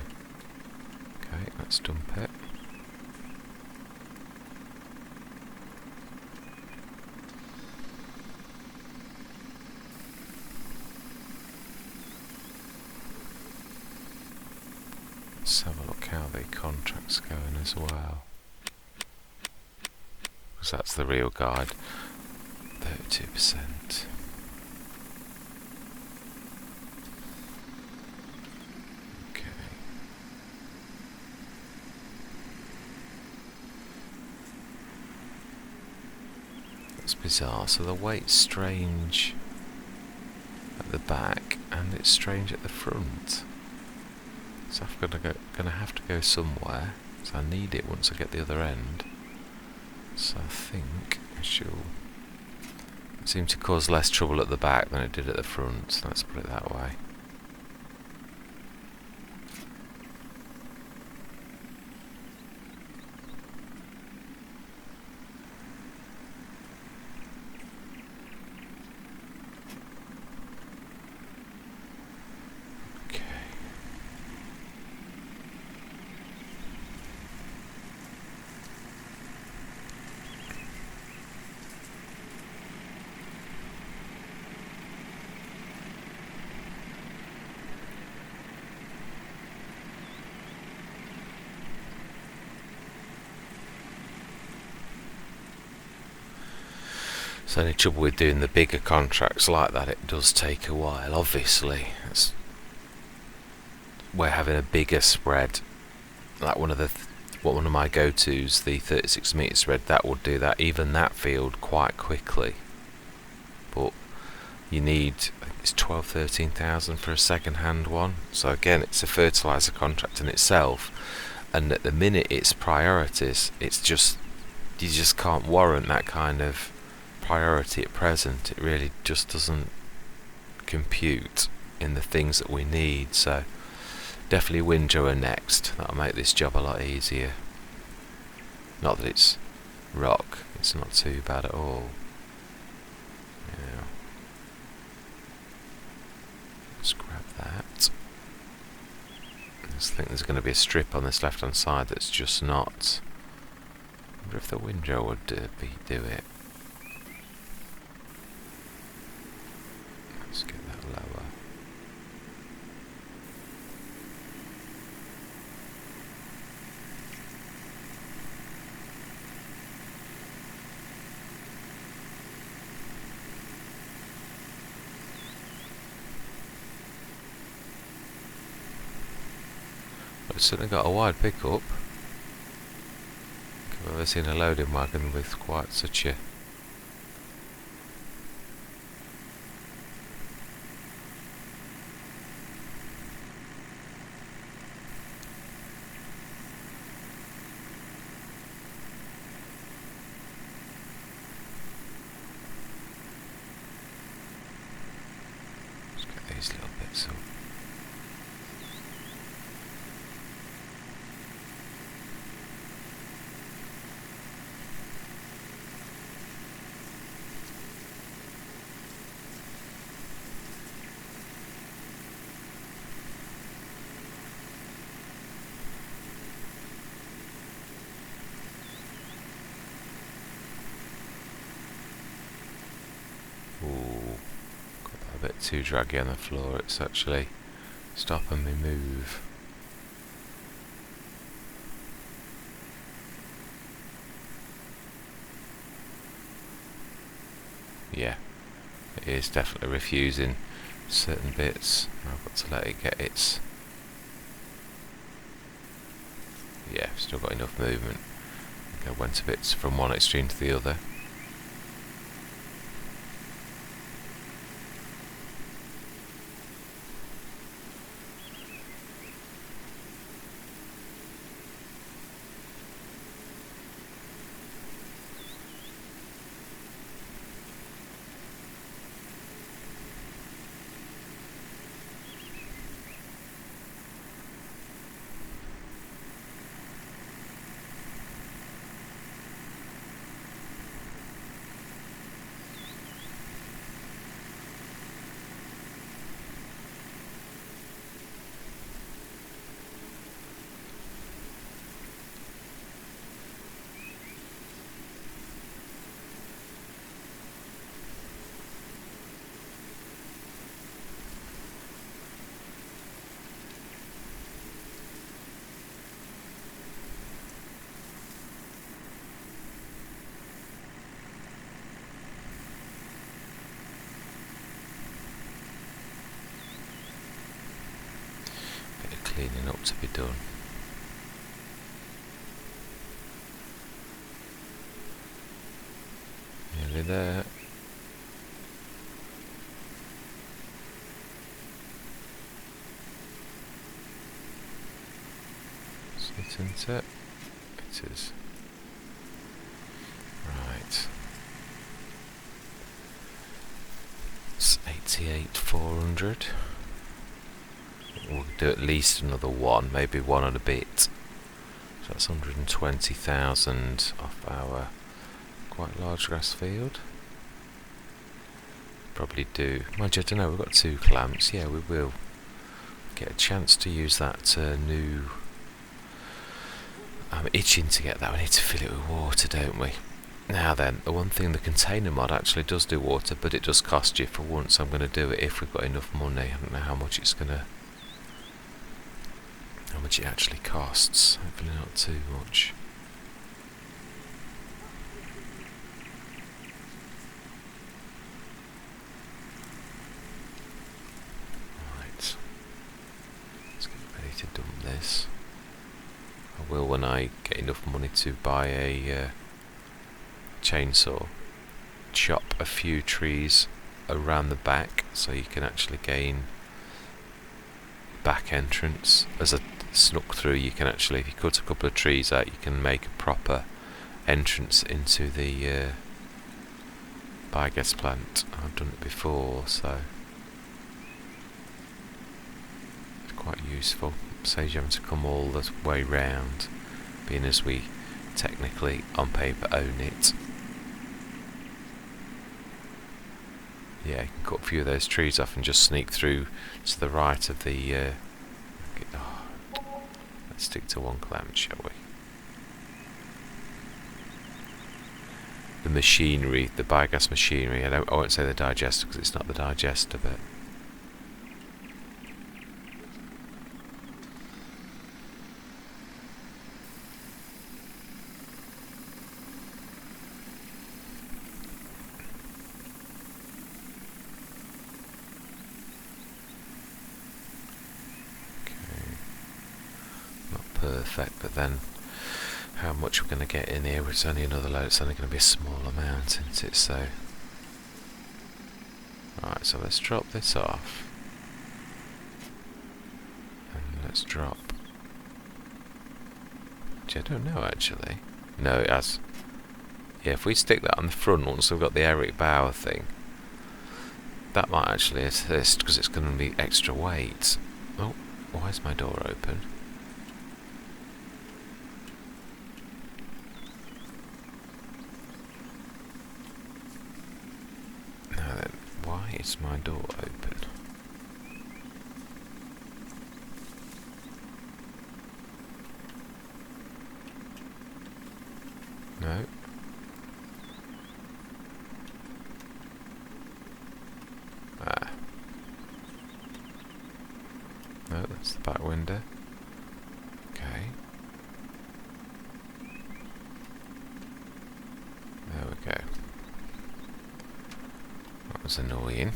Okay, let's dump it. Let's have a look how the contract's going as well. Because that's the real guide. 32%. That's bizarre. So the weight's strange at the back and it's strange at the front. So I'm gonna have to go somewhere. So I need it once I get the other end. So I think I shall. It seemed to cause less trouble at the back than it did at the front. So let's put it that way. So any trouble with doing the bigger contracts like that, it does take a while. Obviously, we're having a bigger spread. Like one of my go-tos, the 36 metre spread, that would do that. Even that field quite quickly. But you need, I think it's 13,000 for a second-hand one. So again, it's a fertiliser contract in itself. And at the minute, it's priorities. It's just, you just can't warrant that kind of priority at present. It really just doesn't compute in the things that we need. So definitely windrower next. That'll make this job a lot easier. Not that it's rock, it's not too bad at all. Yeah. Let's grab that. I just think there's going to be a strip on this left hand side that's just not. I wonder if the windrower would do it. Let's get that lower. It's certainly got a wide pickup. I've never seen a loading wagon with quite such a let's get these little bits up. Ooh, got that a bit too draggy on the floor. It's actually stopping me move. Yeah, it is definitely refusing certain bits. I've got to let it get its. Yeah, still got enough movement. I think I went a bit from one extreme to the other. Cleaning up to be done. Nearly there. Isn't it? It is. Right. It's 88,400. We'll do at least another one, maybe one and a bit. So that's 120,000 off our quite large grass field. Probably do. Mind you, I don't know, we've got 2 clamps. Yeah, we will get a chance to use that new. I'm itching to get that. We need to fill it with water, don't we? Now then, the one thing, the container mod actually does do water, but it does cost you. For once, I'm going to do it if we've got enough money. I don't know how much it's going to. How much it actually costs. Hopefully not too much. will, when I get enough money to buy a chainsaw, chop a few trees around the back so you can actually gain back entrance. As I snuck through, you can actually, if you cut a couple of trees out, you can make a proper entrance into the biogas plant. I've done it before, so it's quite useful. Saves you having to come all the way round, being as we technically on paper own it. Yeah, you can cut a few of those trees off and just sneak through to the right of the let's stick to one clam, shall we? The machinery, the biogas machinery, I won't say the digester because it's not the digester bit. Perfect, but then how much we're going to get in here? It's only another load, it's only going to be a small amount, isn't it? So right, so let's drop this off and let's drop, I don't know actually. No, it has. Yeah, if we stick that on the front once we've got the Eric Bauer thing, that might actually assist because it's going to be extra weight. Oh, why is my door open? Is my door open? No. Ah. No, that's the back window. Okay. There we go. That was annoying.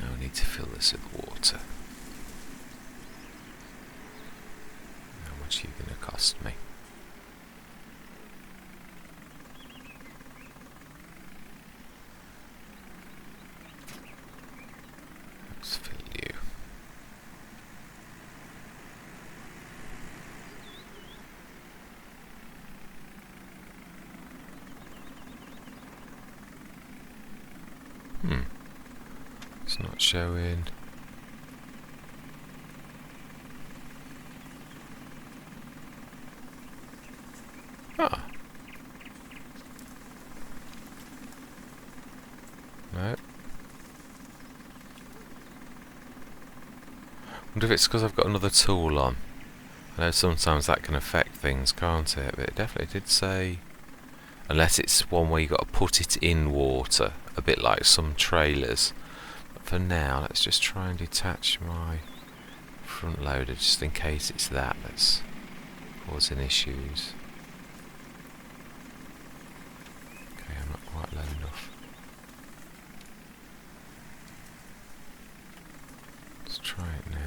Now I need to fill this with water. How much are you going to cost me? Let's fill you. It's not showing. Ah. No. Wonder if it's because I've got another tool on. I know sometimes that can affect things, can't it? But it definitely did say, unless it's one where you got to put it in water, a bit like some trailers. But for now, let's just try and detach my front loader, just in case it's that that's causing issues. Okay, I'm not quite low enough. Let's try it now.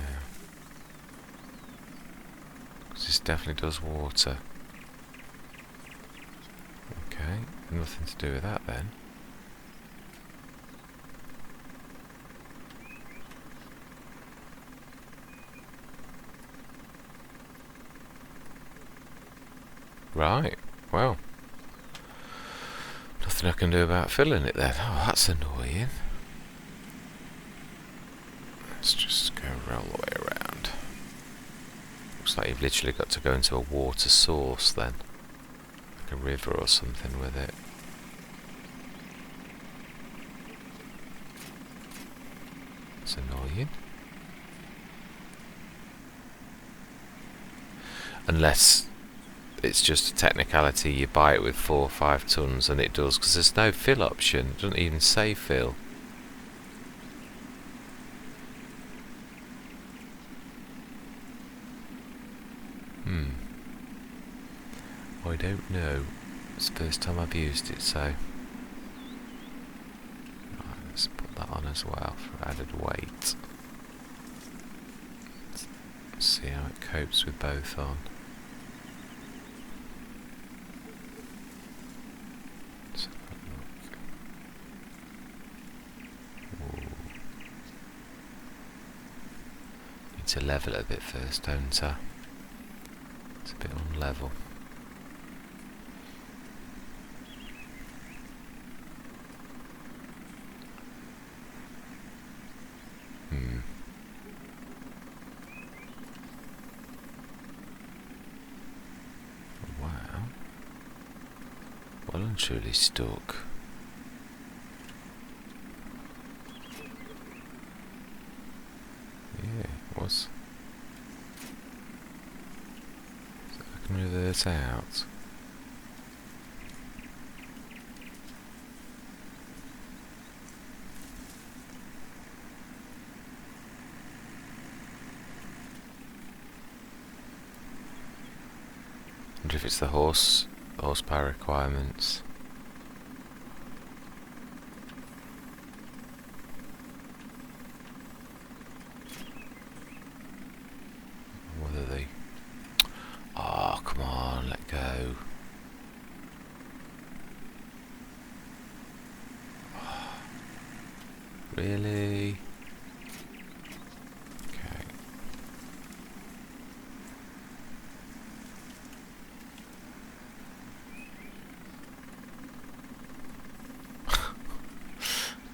Because this definitely does water. Okay, nothing to do with that then. Right, well, nothing I can do about filling it then. Oh, that's annoying. Let's just go all the way around. Looks like you've literally got to go into a water source then, like a river or something with it. It's annoying. Unless it's just a technicality, you buy it with 4 or 5 tons and it does, because there's no fill option, it doesn't even say fill. I don't know. It's the first time I've used it, so right, let's put that on as well for added weight. See how it copes with both on. Let's have a look. Ooh. Need to level it a bit first, don't I? It's a bit unlevel. Wow. Well and truly stuck. Yeah, it was. So I can reverse out. I wonder if it's the horsepower requirements. Whether they... Oh, come on, let go. Really? Okay.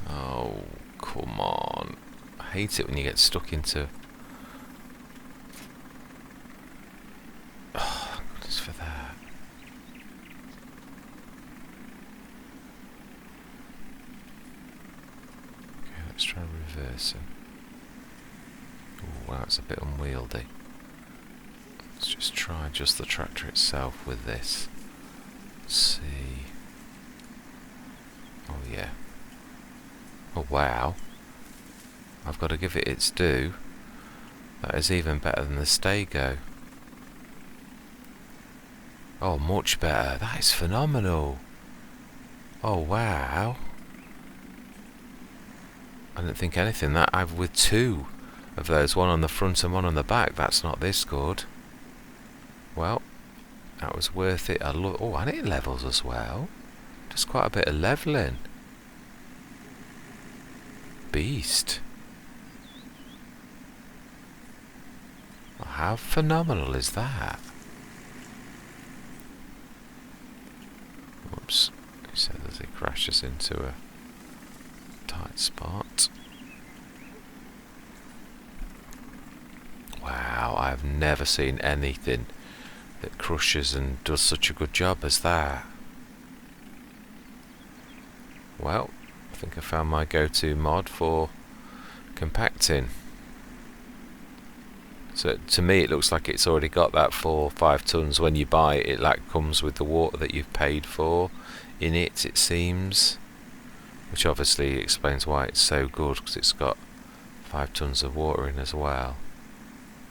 Oh, come on. I hate it when you get stuck into... Oh, just for that. Okay, let's try reversing. Oh, wow, it's a bit unwieldy. Let's just try just the tractor itself with this. Let's see. Oh, yeah. Oh, wow. I've got to give it its due. That is even better than the Stego. Oh, much better. That is phenomenal. Oh, wow. I didn't think anything. That I've with two of those, one on the front and one on the back. That's not this good. Well, that was worth it. Oh, and it levels as well. Just quite a bit of levelling. Beast. Well, how phenomenal is that? Whoops. He said as he crashes into a tight spot. Wow, I've never seen anything that crushes and does such a good job as that. Well, I think I found my go-to mod for compacting. So to me it looks like it's already got that 4 or 5 tons. When you buy it, it like comes with the water that you've paid for in it, it seems. Which obviously explains why it's so good, because it's got 5 tons of water in as well.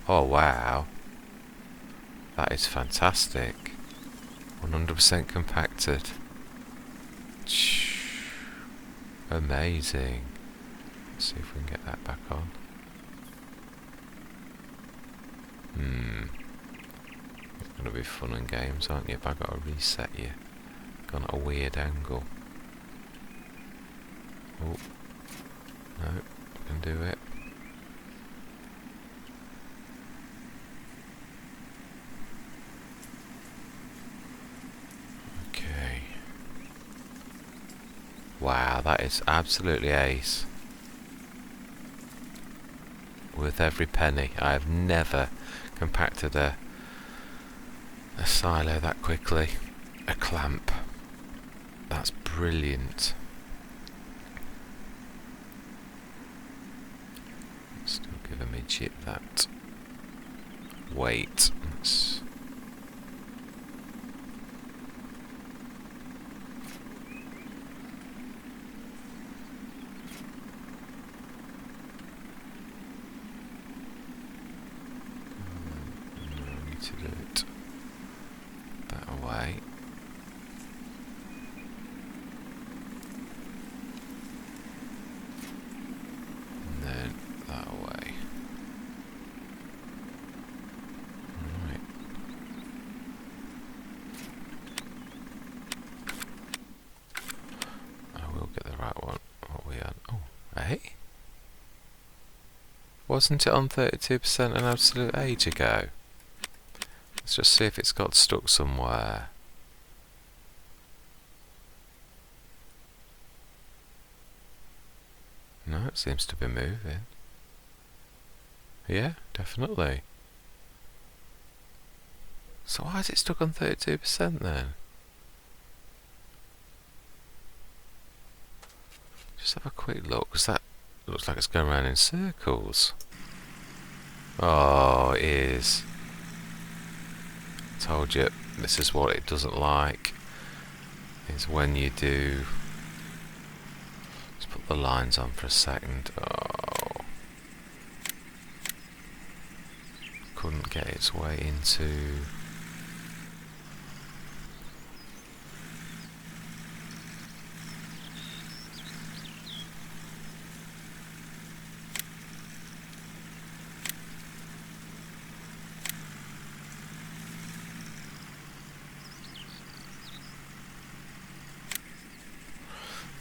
Oh wow. That is fantastic. 100% compacted. Amazing. Let's see if we can get that back on. It's going to be fun and games, aren't you? If I've got to reset you. Gone at a weird angle. Oh. No, I can do it. Okay. Wow, that is absolutely ace. Worth every penny. I have never compacted a silo that quickly. A clamp. That's brilliant. Still giving me jip that weight. Let's to do it that way. And then that way. Wasn't it on 32% an absolute age ago? Let's just see if it's got stuck somewhere. No, it seems to be moving. Yeah, definitely. So why is it stuck on 32% then? Just have a quick look, because that looks like it's going around in circles. Oh, it is. Told you, this is what it doesn't like. Is when you do... Let's put the lines on for a second. Oh. Couldn't get its way into...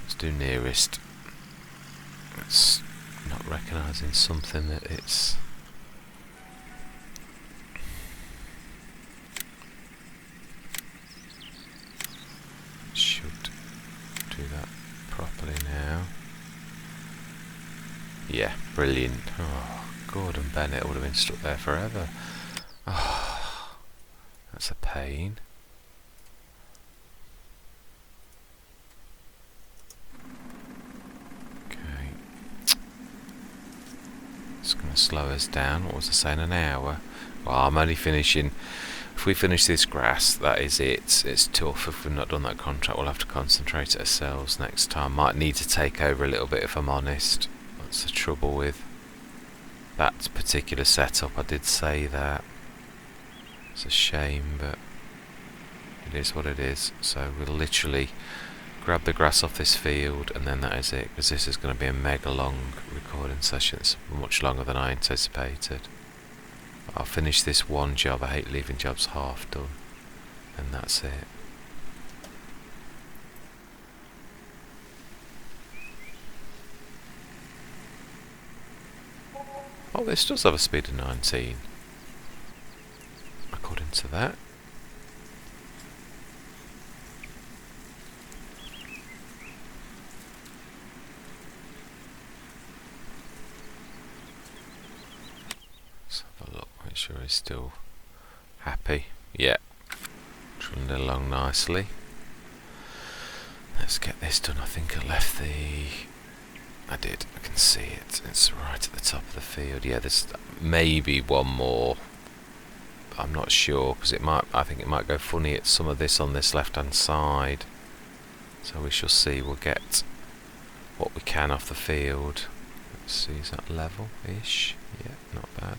Let's do nearest. It's not recognising something that it's... Should do that properly now. Yeah, brilliant. Oh, Gordon Bennett would have been stuck there forever. Oh, that's a pain. Okay. It's going to slow us down. What was I saying, an hour? Well, I'm only finishing... If we finish this grass, that is it. It's tough. If we've not done that contract, we'll have to concentrate ourselves next time. Might need to take over a little bit if I'm honest. That's the trouble with that particular setup. I did say that. It's a shame, but it is what it is. So we'll literally grab the grass off this field, and then that is it, because this is going to be a mega long recording session. It's much longer than I anticipated. I'll finish this one job. I hate leaving jobs half done, and that's it. Oh, this does have a speed of 19 according to that. Let's have a look, make sure he's still happy. Yeah, trundling along nicely. Let's get this done. I think I left the... I did, I can see it. It's right at the top of the field. Yeah, there's maybe one more. I'm not sure, because it might... I think it might go funny at some of this on this left-hand side. So we shall see. We'll get what we can off the field. Let's see, is that level-ish? Yeah, not bad.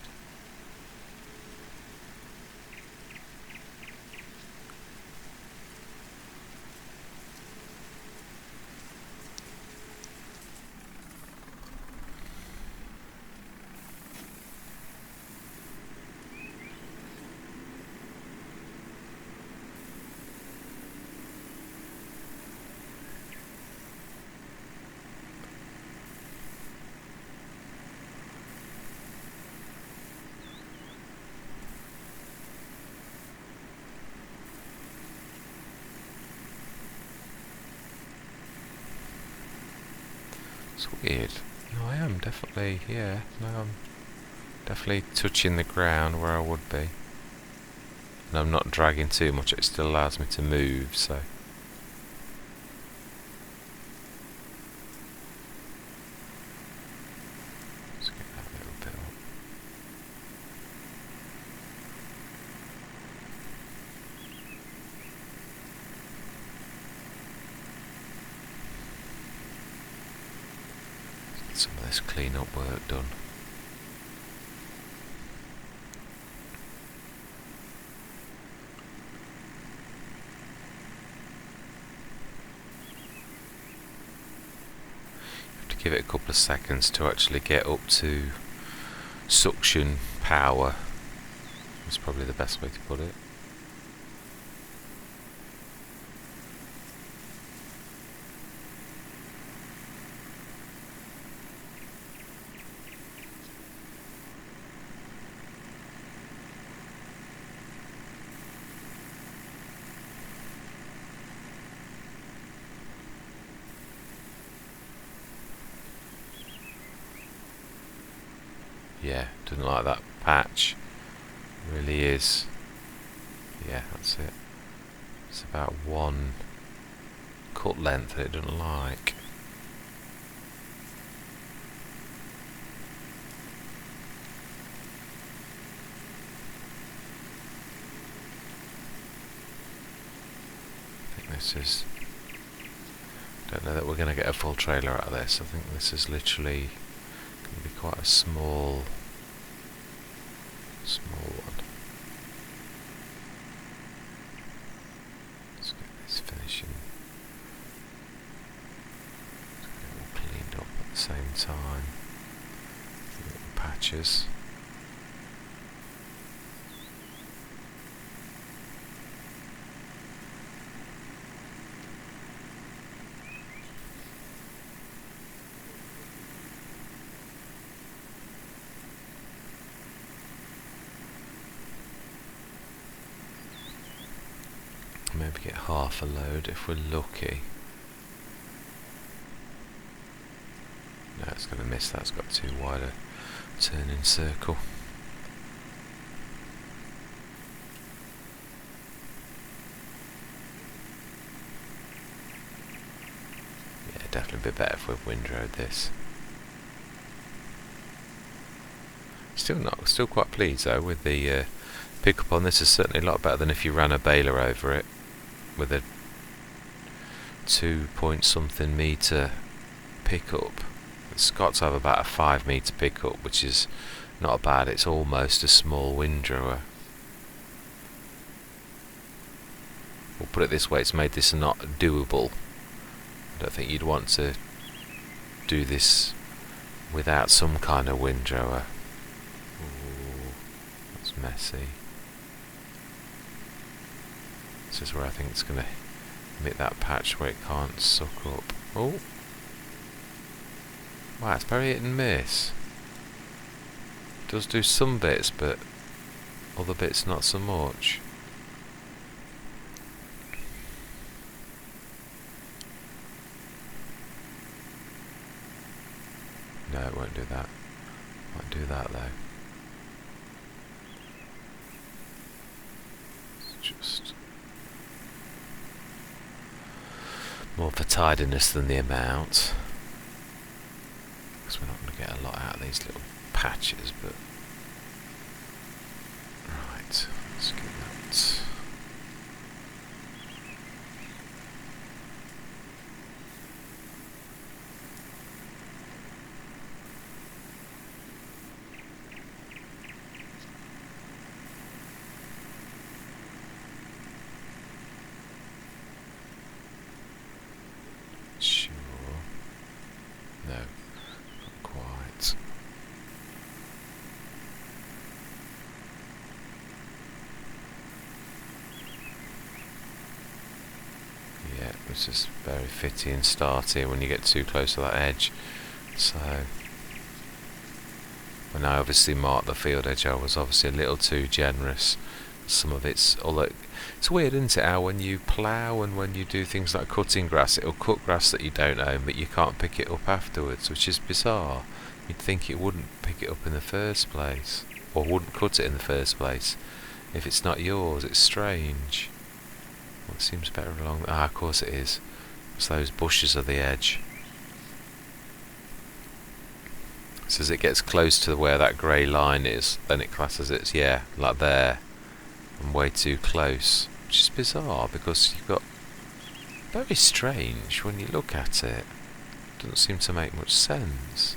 It's weird. No, I am definitely, yeah, no, I'm definitely touching the ground where I would be. And I'm not dragging too much, it still allows me to move, so... Let's get that little bit up. Some of this clean-up work done. You have to give it a couple of seconds to actually get up to suction power. That's probably the best way to put it. Yeah, doesn't like that patch. Really is. Yeah, that's it. It's about one cut length that it doesn't like. I think this is... don't know that we're going to get a full trailer out of this. I think this is literally going to be quite a small one. Let's get this finishing. Let's get it all cleaned up at the same time. Little patches. Maybe get half a load if we're lucky. No, it's going to miss that. It's got too wide a turning circle. Yeah, definitely a bit better if we've windrowed this. Still quite pleased though with the pickup on this. Is certainly a lot better than if you ran a baler over it with a 2-point-something metre pickup. It's got to have about a 5 metre pickup, which is not bad. It's almost a small windrower. We'll put it this way, it's made this not doable. I don't think you'd want to do this without some kind of windrower. Ooh, that's messy. This is where I think it's going to hit that patch where it can't suck up. Oh! Wow, it's very hit and miss. It does do some bits, but other bits not so much. No, it won't do that. Won't do that though. It's just more for tidiness than the amount. Because we're not going to get a lot out of these little patches, but right, let's get that. Sure. No, not quite. Yeah, this is very fitty and starty when you get too close to that edge. So when I obviously marked the field edge, I was obviously a little too generous. Some of it's, although it's weird, isn't it, how when you plough and when you do things like cutting grass, it'll cut grass that you don't own, but you can't pick it up afterwards, which is bizarre. You'd think it wouldn't pick it up in the first place, or wouldn't cut it in the first place. If it's not yours, it's strange. Well, it seems better along. Ah, of course it is. It's those bushes are the edge. So as it gets close to where that grey line is, then it classes it as, yeah, like there. And way too close, which is bizarre because you've got very strange when you look at it. Doesn't seem to make much sense.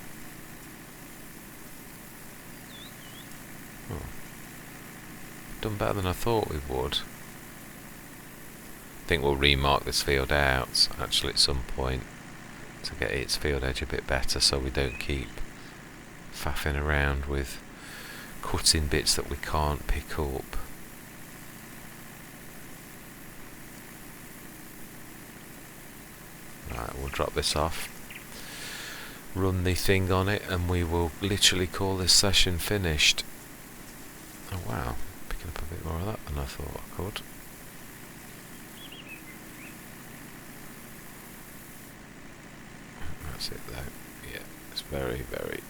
Oh. Done better than I thought we would. I think we'll remark this field out actually at some point to get its field edge a bit better, so we don't keep faffing around with cutting bits that we can't pick up. Right, we'll drop this off, run the thing on it, and we will literally call this session finished. Oh wow, picking up a bit more of that than I thought I could. That's it though. Yeah, it's very, very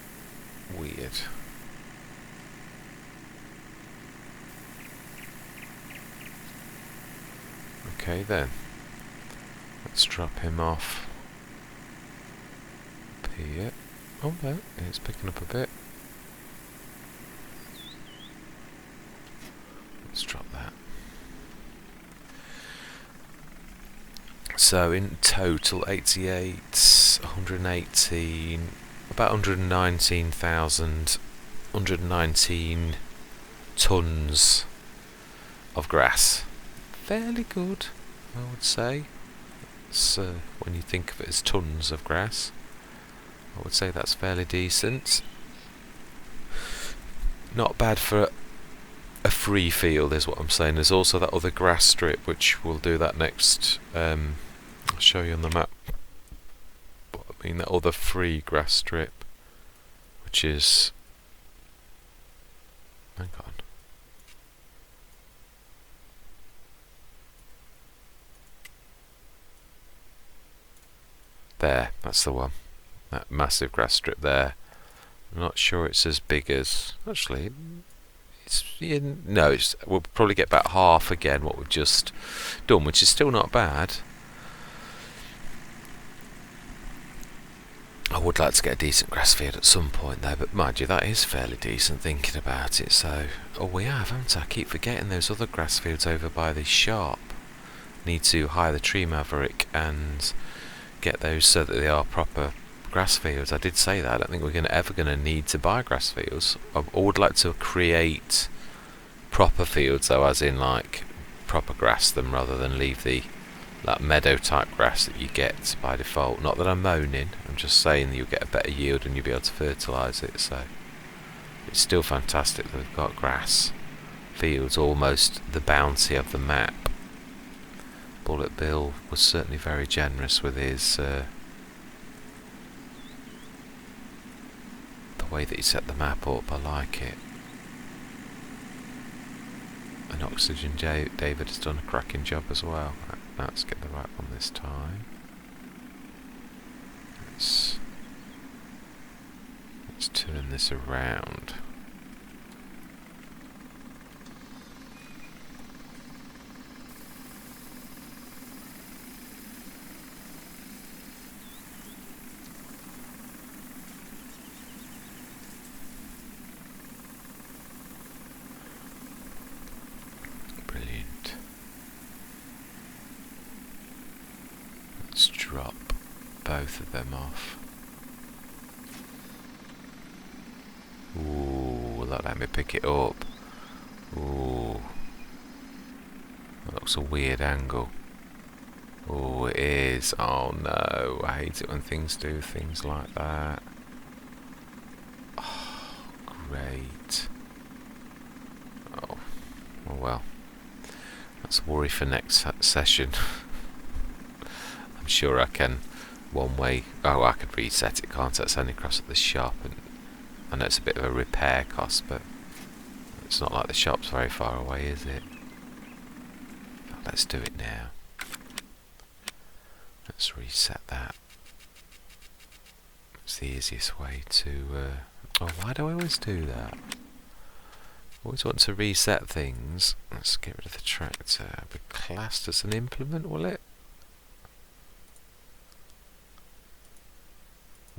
weird. Okay then. Let's drop him off up here. Oh no, it's picking up a bit. Let's drop that. So in total 88, 118, about 119,000, 119 tonnes of grass. Fairly good, I would say. It's, when you think of it as tonnes of grass, I would say that's fairly decent. Not bad for a free field is what I'm saying. There's also that other grass strip, which we'll do that next. I'll show you on the map. But I mean that other free grass strip, which is... hang on. There, that's the one. That massive grass strip there. I'm not sure it's as big as... actually, it's... no, we'll probably get about half again what we've just done, which is still not bad. I would like to get a decent grass field at some point though, but mind you, that is fairly decent thinking about it. So, oh, we have, haven't I? I keep forgetting those other grass fields over by the shop. Need to hire the tree maverick and get those so that they are proper grass fields. I did say that. I don't think we're ever going to need to buy grass fields. I would like to create proper fields though, as in like proper grass them, rather than leave that meadow type grass that you get by default. Not that I'm moaning, I'm just saying that you'll get a better yield and you'll be able to fertilise it. So it's still fantastic that we've got grass fields, almost the bounty of the map. Bullet Bill was certainly very generous with his the way that he set the map up. I like it. And Oxygen David has done a cracking job as well. Let's get the right one this time. Let's turn this around. Brilliant. Let's drop both of them off. Ooh, that let me pick it up. Ooh. That looks a weird angle. Oh, it is. Oh no, I hate it when things do things like that. Oh, great. Oh, well. That's a worry for next session. I'm sure I can one way... oh, I could reset it, can't I? It's only across at the shop, and I know it's a bit of a repair cost, but it's not like the shop's very far away, is it? Let's do it now. Let's reset that. It's the easiest way to... oh, why do I always do that? Always want to reset things. Let's get rid of the tractor. It'll be classed as an implement, will it?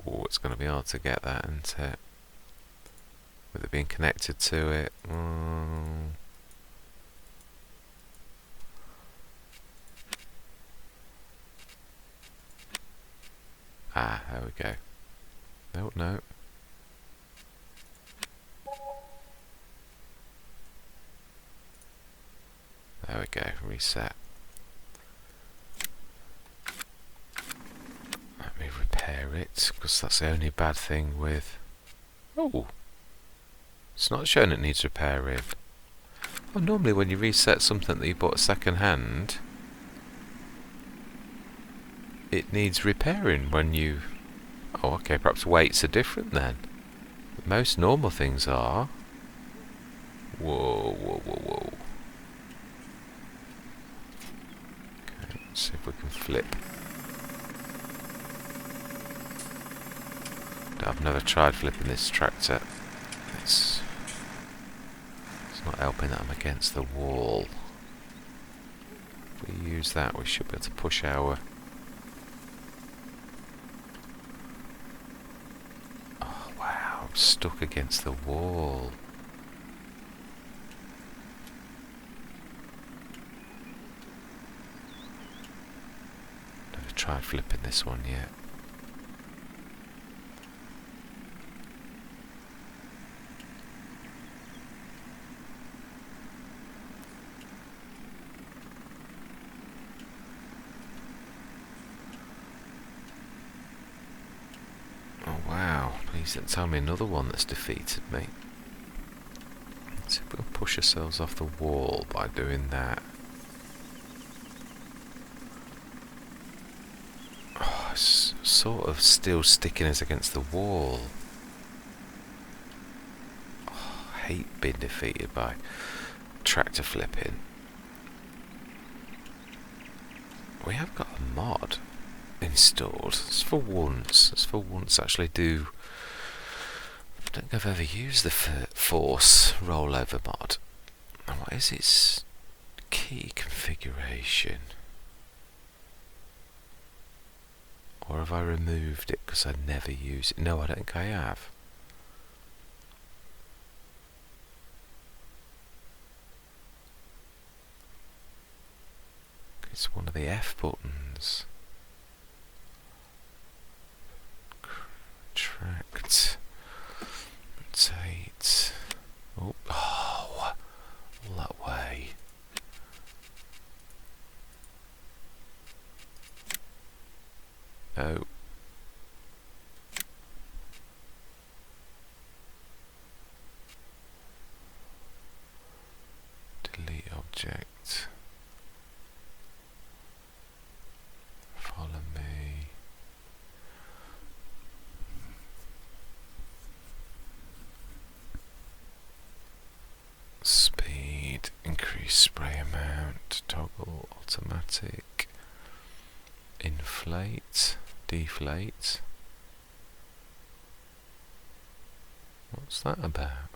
Oh, it's going to be hard to get that, isn't it? With it being connected to it. Ah, there we go. No, no. There we go, reset. Let me repair it, because that's the only bad thing with... oh! It's not showing it needs repairing. Well, normally when you reset something that you bought second hand, it needs repairing when you... oh, okay, perhaps weights are different then. But most normal things are. Whoa, whoa, whoa, whoa. Okay, let's see if we can flip. I've never tried flipping this tractor. It's not helping that I'm against the wall. If we use use that, we should be able to push our... Oh wow, I'm stuck against the wall. Never tried flipping this one yet. Oh wow, please don't tell me another one that's defeated me. Let's see if we can push ourselves off the wall by doing that. Oh, it's sort of still sticking us against the wall. Oh, I hate being defeated by tractor flipping. We have got a mod installed. It's for once. It's for once actually do. I don't think I've ever used the force rollover mod. And what is its key configuration? Or have I removed it because I never use it? No, I don't think I have. It's one of the F buttons. Retract, rotate. Oh, all that way. Oh. Delete object. Follow me. Speed, increase spray amount, toggle automatic, inflate, deflate. What's that about?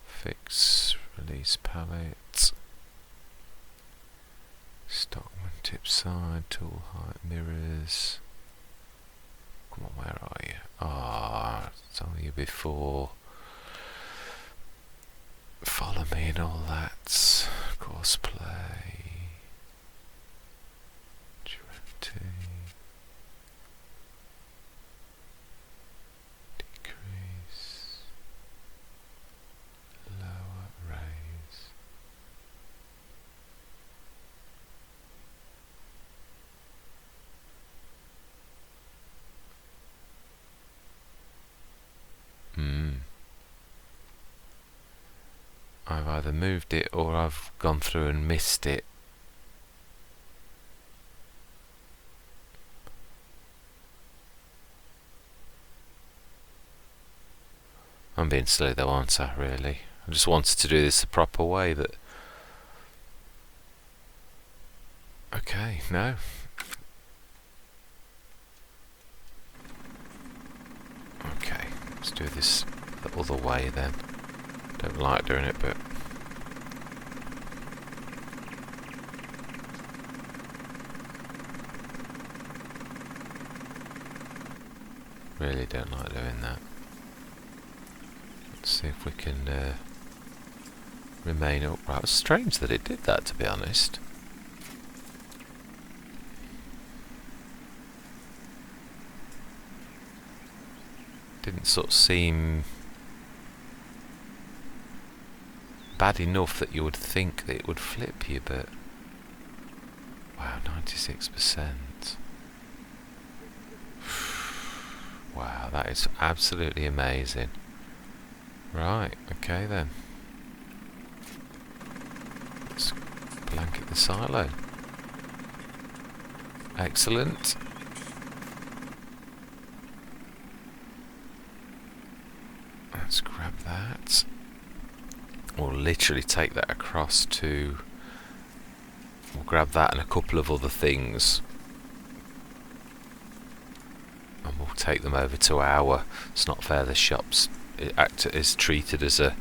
Fix, release palette, stockman tip side, tool height, mirrors. Come on, where are you? Ah, it's only you before. Follow me and all that. Cosplay. Duality. Decrease. Lower, raise. I've either moved it or I've gone through and missed it. I'm being silly though, aren't I, really? I just wanted to do this the proper way that... Okay, no. Okay, let's do this the other way then. Don't like doing it, but... Really don't like doing that. Let's see if we can remain upright. It's strange that it did that, to be honest. Didn't sort of seem bad enough that you would think that it would flip you, but wow, 96%. Wow, that is absolutely amazing. Right, okay then. Let's blanket the silo. Excellent. Let's grab that. We'll literally take that across to... We'll grab that and a couple of other things. And we'll take them over to our... It's not fair, the shops... It is treated as a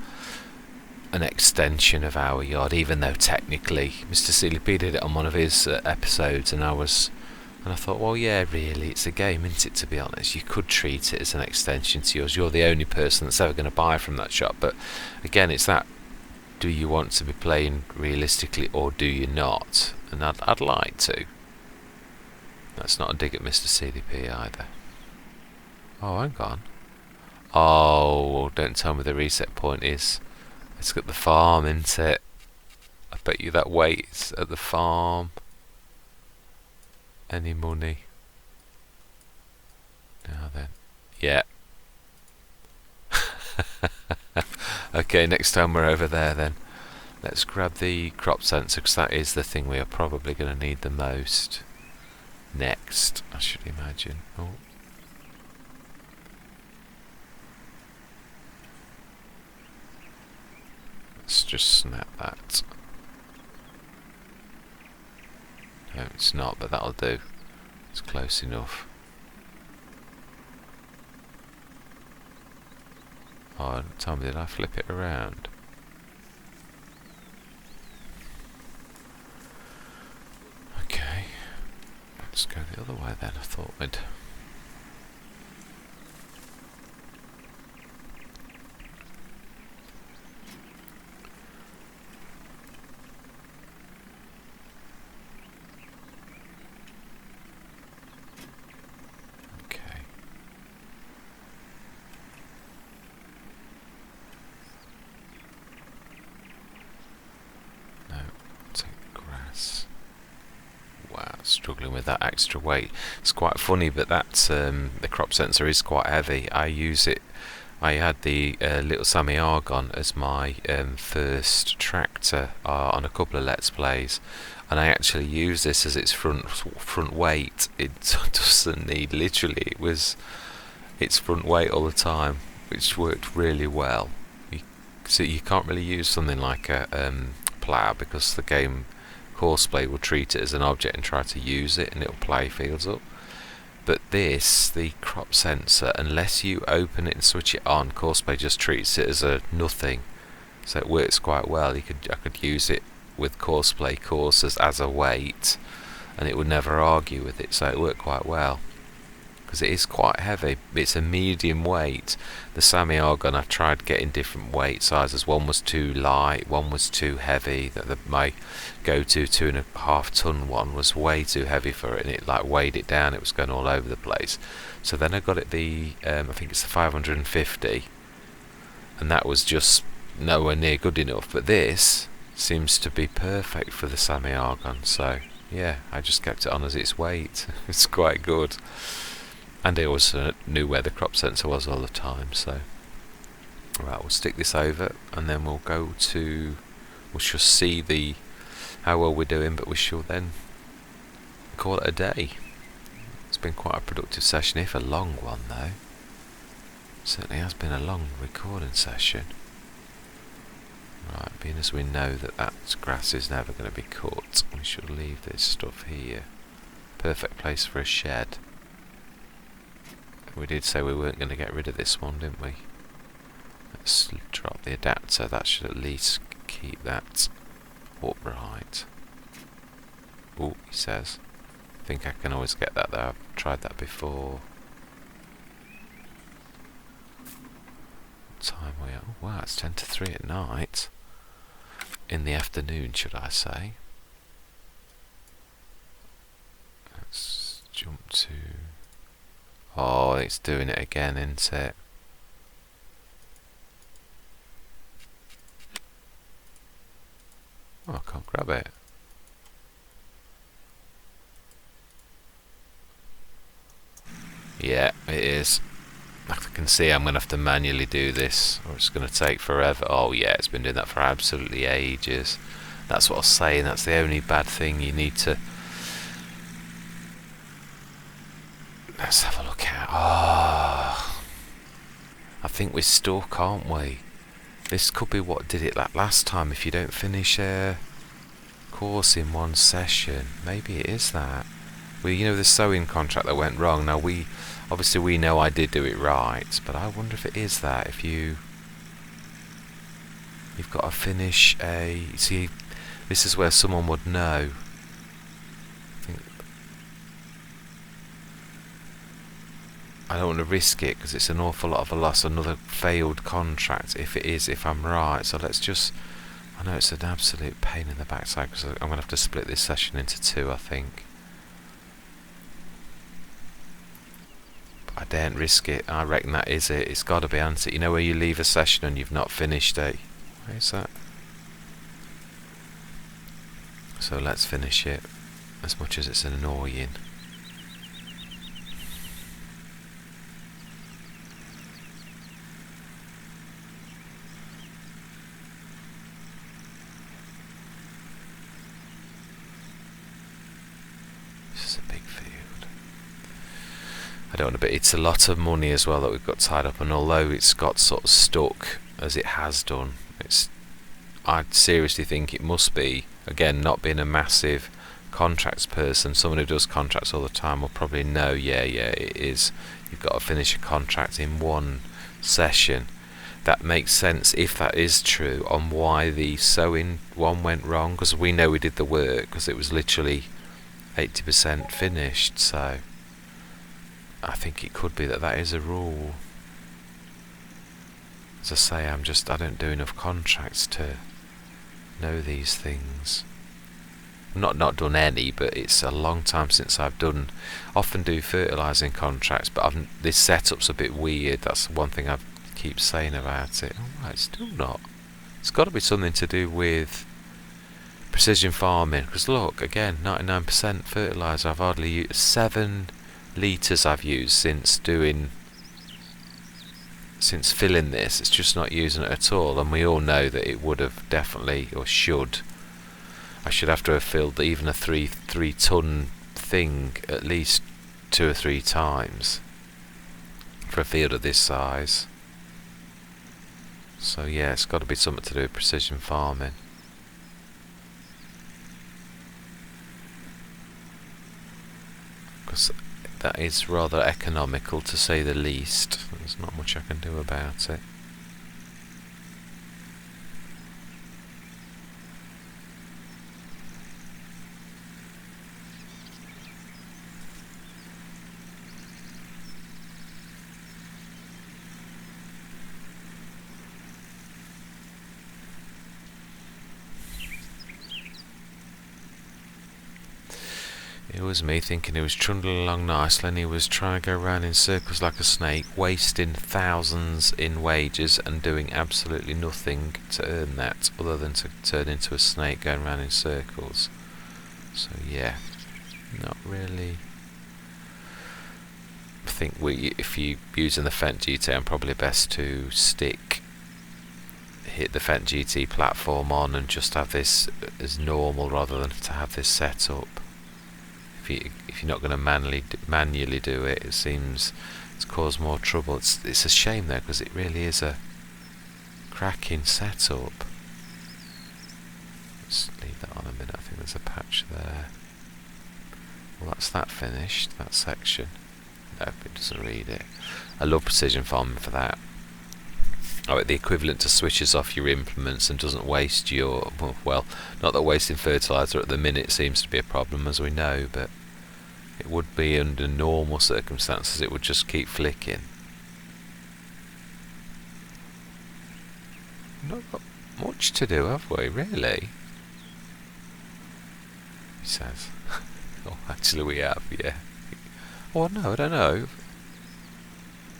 an extension of our yard, even though technically Mr. CLP did it on one of his episodes, and I thought, well, yeah, really, it's a game, isn't it? To be honest, you could treat it as an extension to yours. You're the only person that's ever going to buy from that shop. But again, it's that: do you want to be playing realistically, or do you not? And I'd like to. That's not a dig at Mr. CDP either. Oh, hang on. Oh, don't tell me the reset point is. It's got the farm, isn't it? I bet you that waits at the farm. Any money? Now then. Yeah. Okay, next time we're over there then. Let's grab the crop sensor, because that is the thing we are probably going to need the most. Next, I should imagine. Oh. Let's just snap that. No, it's not, but that'll do. It's close enough. Oh, tell me, did I flip it around? Okay. Let's go the other way then. I thought we'd... struggling with that extra weight. It's quite funny, but that's the crop sensor is quite heavy. I use it. I had the little Sammy Argon as my first tractor on a couple of Let's Plays, and I actually use this as its front weight. It doesn't need, literally, it was its front weight all the time, which worked really well. So you can't really use something like a plough, because the game Horseplay will treat it as an object and try to use it, and it'll play fields up. But this, the crop sensor, unless you open it and switch it on, Horseplay just treats it as a nothing. So it works quite well. I could use it with Horseplay courses as a weight, and it would never argue with it. So it worked quite well, because it is quite heavy. It's a medium weight. The Sammy Argon, I've tried getting different weight sizes. One was too light, one was too heavy. My go-to 2.5 ton one was way too heavy for it, and it like weighed it down. It was going all over the place. So then I got it the I think it's the 550, and that was just nowhere near good enough. But this seems to be perfect for the Sammy Argon. So yeah, I just kept it on as its weight. It's quite good. And I also knew where the crop sensor was all the time. So right, we'll stick this over, and then we'll go to, we shall see how well we're doing, but we shall then call it a day. It's been quite a productive session, if a long one though. Certainly has been a long recording session. Right, being as we know that grass is never going to be cut, we should leave this stuff here. Perfect place for a shed. We did say we weren't going to get rid of this one, didn't we? Let's drop the adapter. That should at least keep that upright. Oh, he says. I think I can always get that there. I've tried that before. What time are we at? Oh, wow, it's 10 to 3 at night. In the afternoon, should I say. Let's jump to... Oh, it's doing it again, isn't it? Oh, I can't grab it. Yeah, it is. I can see I'm going to have to manually do this, or it's going to take forever. Oh yeah, it's been doing that for absolutely ages. That's what I was saying, that's the only bad thing you need to... Let's have a look at... Oh, I think we're stuck, aren't we? This could be what did it like last time. If you don't finish a course in one session, maybe it is that. Well, you know, the sewing contract that went wrong. Now obviously we know I did do it right, but I wonder if it is that. If you you've got to finish a... See, this is where someone would know. I don't want to risk it because it's an awful lot of a loss, another failed contract if I'm right. So let's just... I know it's an absolute pain in the backside because I'm going to have to split this session into two, I think. But I daren't risk it. I reckon that is it. It's got to be anti. You know where you leave a session and you've not finished it? Where is that? So let's finish it, as much as it's annoying. I don't want to, but it's a lot of money as well that we've got tied up, and although it's got sort of stuck as it has done, I seriously think it must be, again, not being a massive contracts person, someone who does contracts all the time will probably know, yeah, it is, you've got to finish a contract in one session. That makes sense if that is true on why the sewing one went wrong, because we know we did the work because it was literally 80% finished, so I think it could be that is a rule. As I say, I don't do enough contracts to know these things. Not done any, but it's a long time since I've done. Often do fertilising contracts, but this setup's a bit weird. That's one thing I keep saying about it. Oh, right, still not. It's got to be something to do with precision farming. Because look, again, 99% fertiliser. I've hardly used 7 litres I've used since filling this. It's just not using it at all, and we all know that it would have definitely, or should, I should have to have filled even a 3 ton thing at least 2 or 3 times for a field of this size. So yeah, it's got to be something to do with precision farming. Because that is rather economical, to say the least. There's not much I can do about it. It was me thinking he was trundling along nicely, and he was trying to go round in circles like a snake, wasting thousands in wages and doing absolutely nothing to earn that other than to turn into a snake going round in circles. So yeah, not really. I think if you're using the Fendt GT, I'm probably best to hit the Fendt GT platform on and just have this as normal rather than to have this set up. If you're not going to manually do it, it seems it's caused more trouble. It's a shame though, because it really is a cracking setup. Let's leave that on a minute. I think there's a patch there. Well, that's that finished, that section. No, it doesn't read it. I love precision farming for that. Oh, the equivalent to switches off your implements and doesn't waste your... Well, not that wasting fertiliser at the minute seems to be a problem, as we know, but it would be under normal circumstances. It would just keep flicking. Not got much to do, have we, really? He says. Oh, actually we have, yeah. Oh, no, I don't know.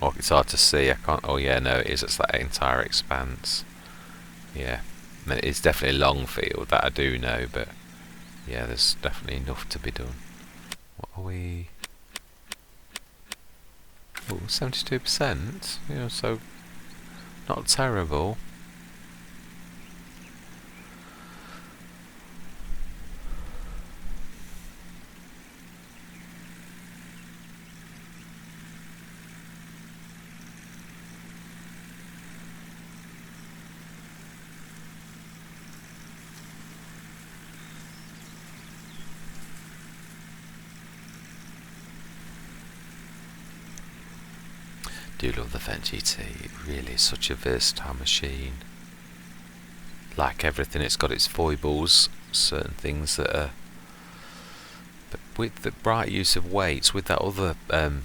Oh, it's hard to see. I can't. Oh, yeah, no, it is. It's that entire expanse. Yeah, I mean, it's definitely a long field, that I do know, but yeah, there's definitely enough to be done. What are we? Oh, 72%. Yeah, so not terrible. Do love the Fendt GT. It really is such a versatile machine. like everything, it's got its foibles, certain things that are. But with the right use of weights, with that other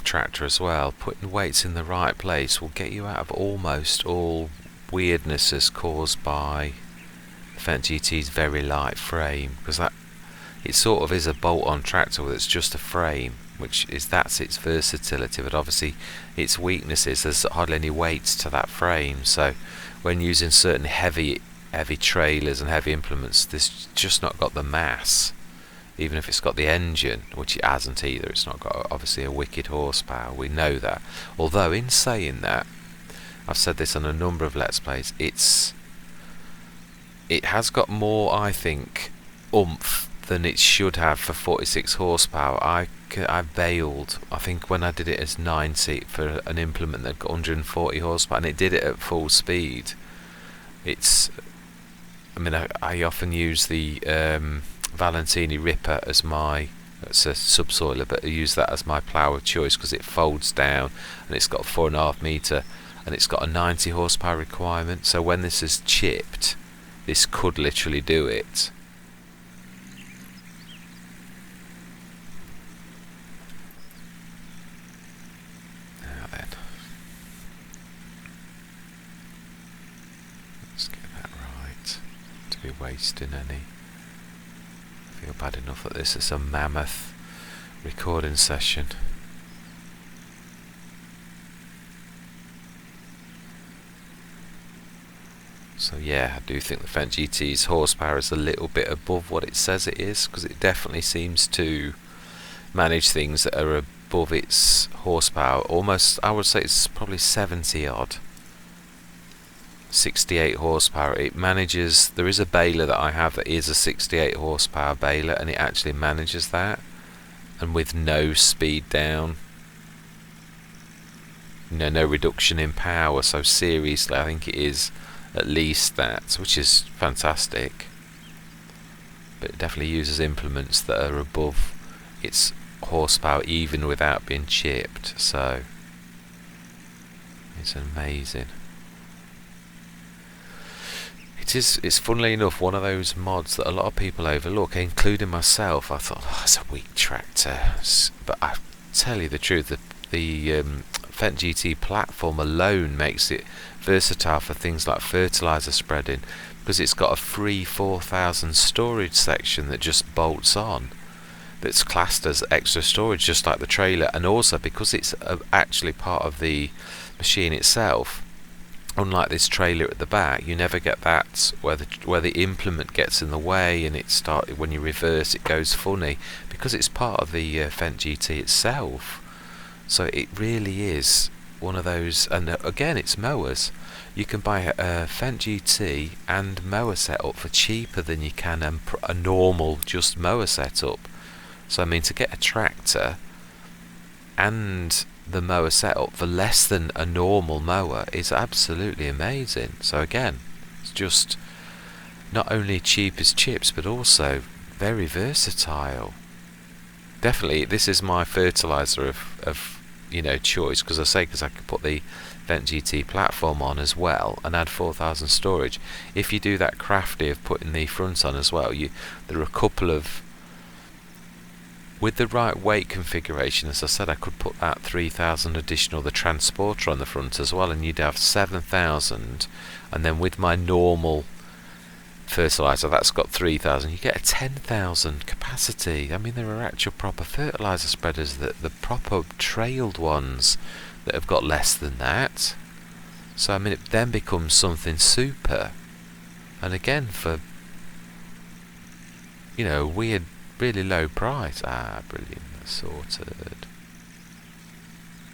tractor as well, putting weights in the right place will get you out of almost all weirdnesses caused by the Fendt GT's very light frame, because that it sort of is a bolt-on tractor that's just a frame, that's its versatility, but obviously its weaknesses, there's hardly any weights to that frame, so when using certain heavy trailers and heavy implements, this just not got the mass. Even if it's got the engine, which it hasn't either, it's not got obviously a wicked horsepower, we know that. Although in saying that, I've said this on a number of Let's Plays, it has got more, I think, oomph than it should have for 46 horsepower. I bailed, I think, when I did it as 90 for an implement that got 140 horsepower, and it did it at full speed. I often use the Valentini Ripper as my, it's a subsoiler, but I use that as my plough of choice because it folds down and it's got a 4.5 metre and it's got a 90 horsepower requirement, so when this is chipped, this could literally do it. Now then, let's get that right, to be wasting any. I feel bad enough that this is a mammoth recording session. So yeah, I do think the Fendt GT's horsepower is a little bit above what it says it is, because it definitely seems to manage things that are above its horsepower. Almost, I would say it's probably 70 odd. 68 horsepower. It manages, there is a baler that I have that is a 68 horsepower baler, and it actually manages that, and with no speed down, no reduction in power. So seriously, I think it is at least that, which is fantastic. But it definitely uses implements that are above its horsepower even without being chipped, so it's amazing. It's funnily enough one of those mods that a lot of people overlook, including myself. I thought, oh, it's a weak tractor, but I tell you the truth, the Fendt GT platform alone makes it versatile for things like fertilizer spreading, because it's got a free 4000 storage section that just bolts on, that's classed as extra storage, just like the trailer. And also because it's actually part of the machine itself, unlike this trailer at the back, you never get that where the implement gets in the way and when you reverse it goes funny, because it's part of the Fendt GT itself. So it really is one of those. And again, it's mowers. You can buy a Fendt GT and mower setup for cheaper than you can a normal just mower setup. So I mean, to get a tractor and the mower setup for less than a normal mower is absolutely amazing. So again, it's just not only cheap as chips, but also very versatile. Definitely, this is my fertilizer of choice, because I can put the Fendt GT platform on as well and add 4000 storage. If you do that crafty of putting the front on as well, there are a couple of, with the right weight configuration, as I said, I could put that 3000 additional, the transporter on the front as well, and you'd have 7000, and then with my normal fertilizer that's got 3000, you get a 10,000 capacity. I mean, there are actual proper fertilizer spreaders, the proper trailed ones that have got less than that. So I mean, it then becomes something super, and again for a weird, really low price. Brilliant, that's sorted.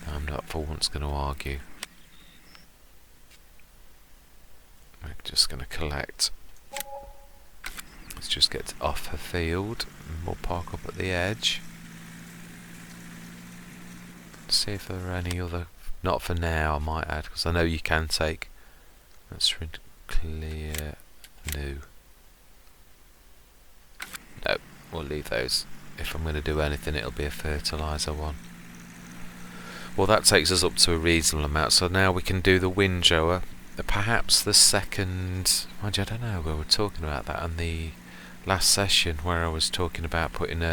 I'm not for once going to argue. I'm just going to collect. Let's just get off her field and we'll park up at the edge. See if there are any other, not for now I might add, because I know you can take, let's clear, no, we'll leave those. If I'm going to do anything, it'll be a fertilizer one. Well, that takes us up to a reasonable amount, so now we can do the windrower. perhaps the second, mind you, I don't know, we were talking about that on the last session where I was talking about putting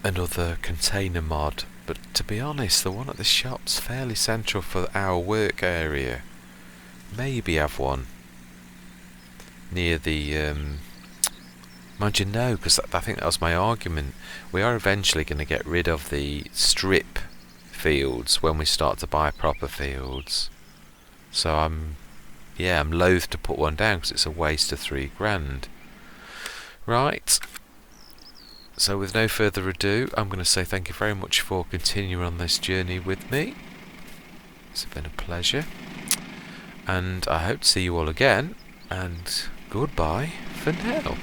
another container mod, but to be honest, the one at the shop's fairly central for our work area. Maybe have one near the mind you, no, because I think that was my argument. We are eventually going to get rid of the strip fields when we start to buy proper fields, so I'm loath to put one down because it's a waste of $3,000. Right, so with no further ado, I'm going to say thank you very much for continuing on this journey with me. It's been a pleasure, and I hope to see you all again, and goodbye for now.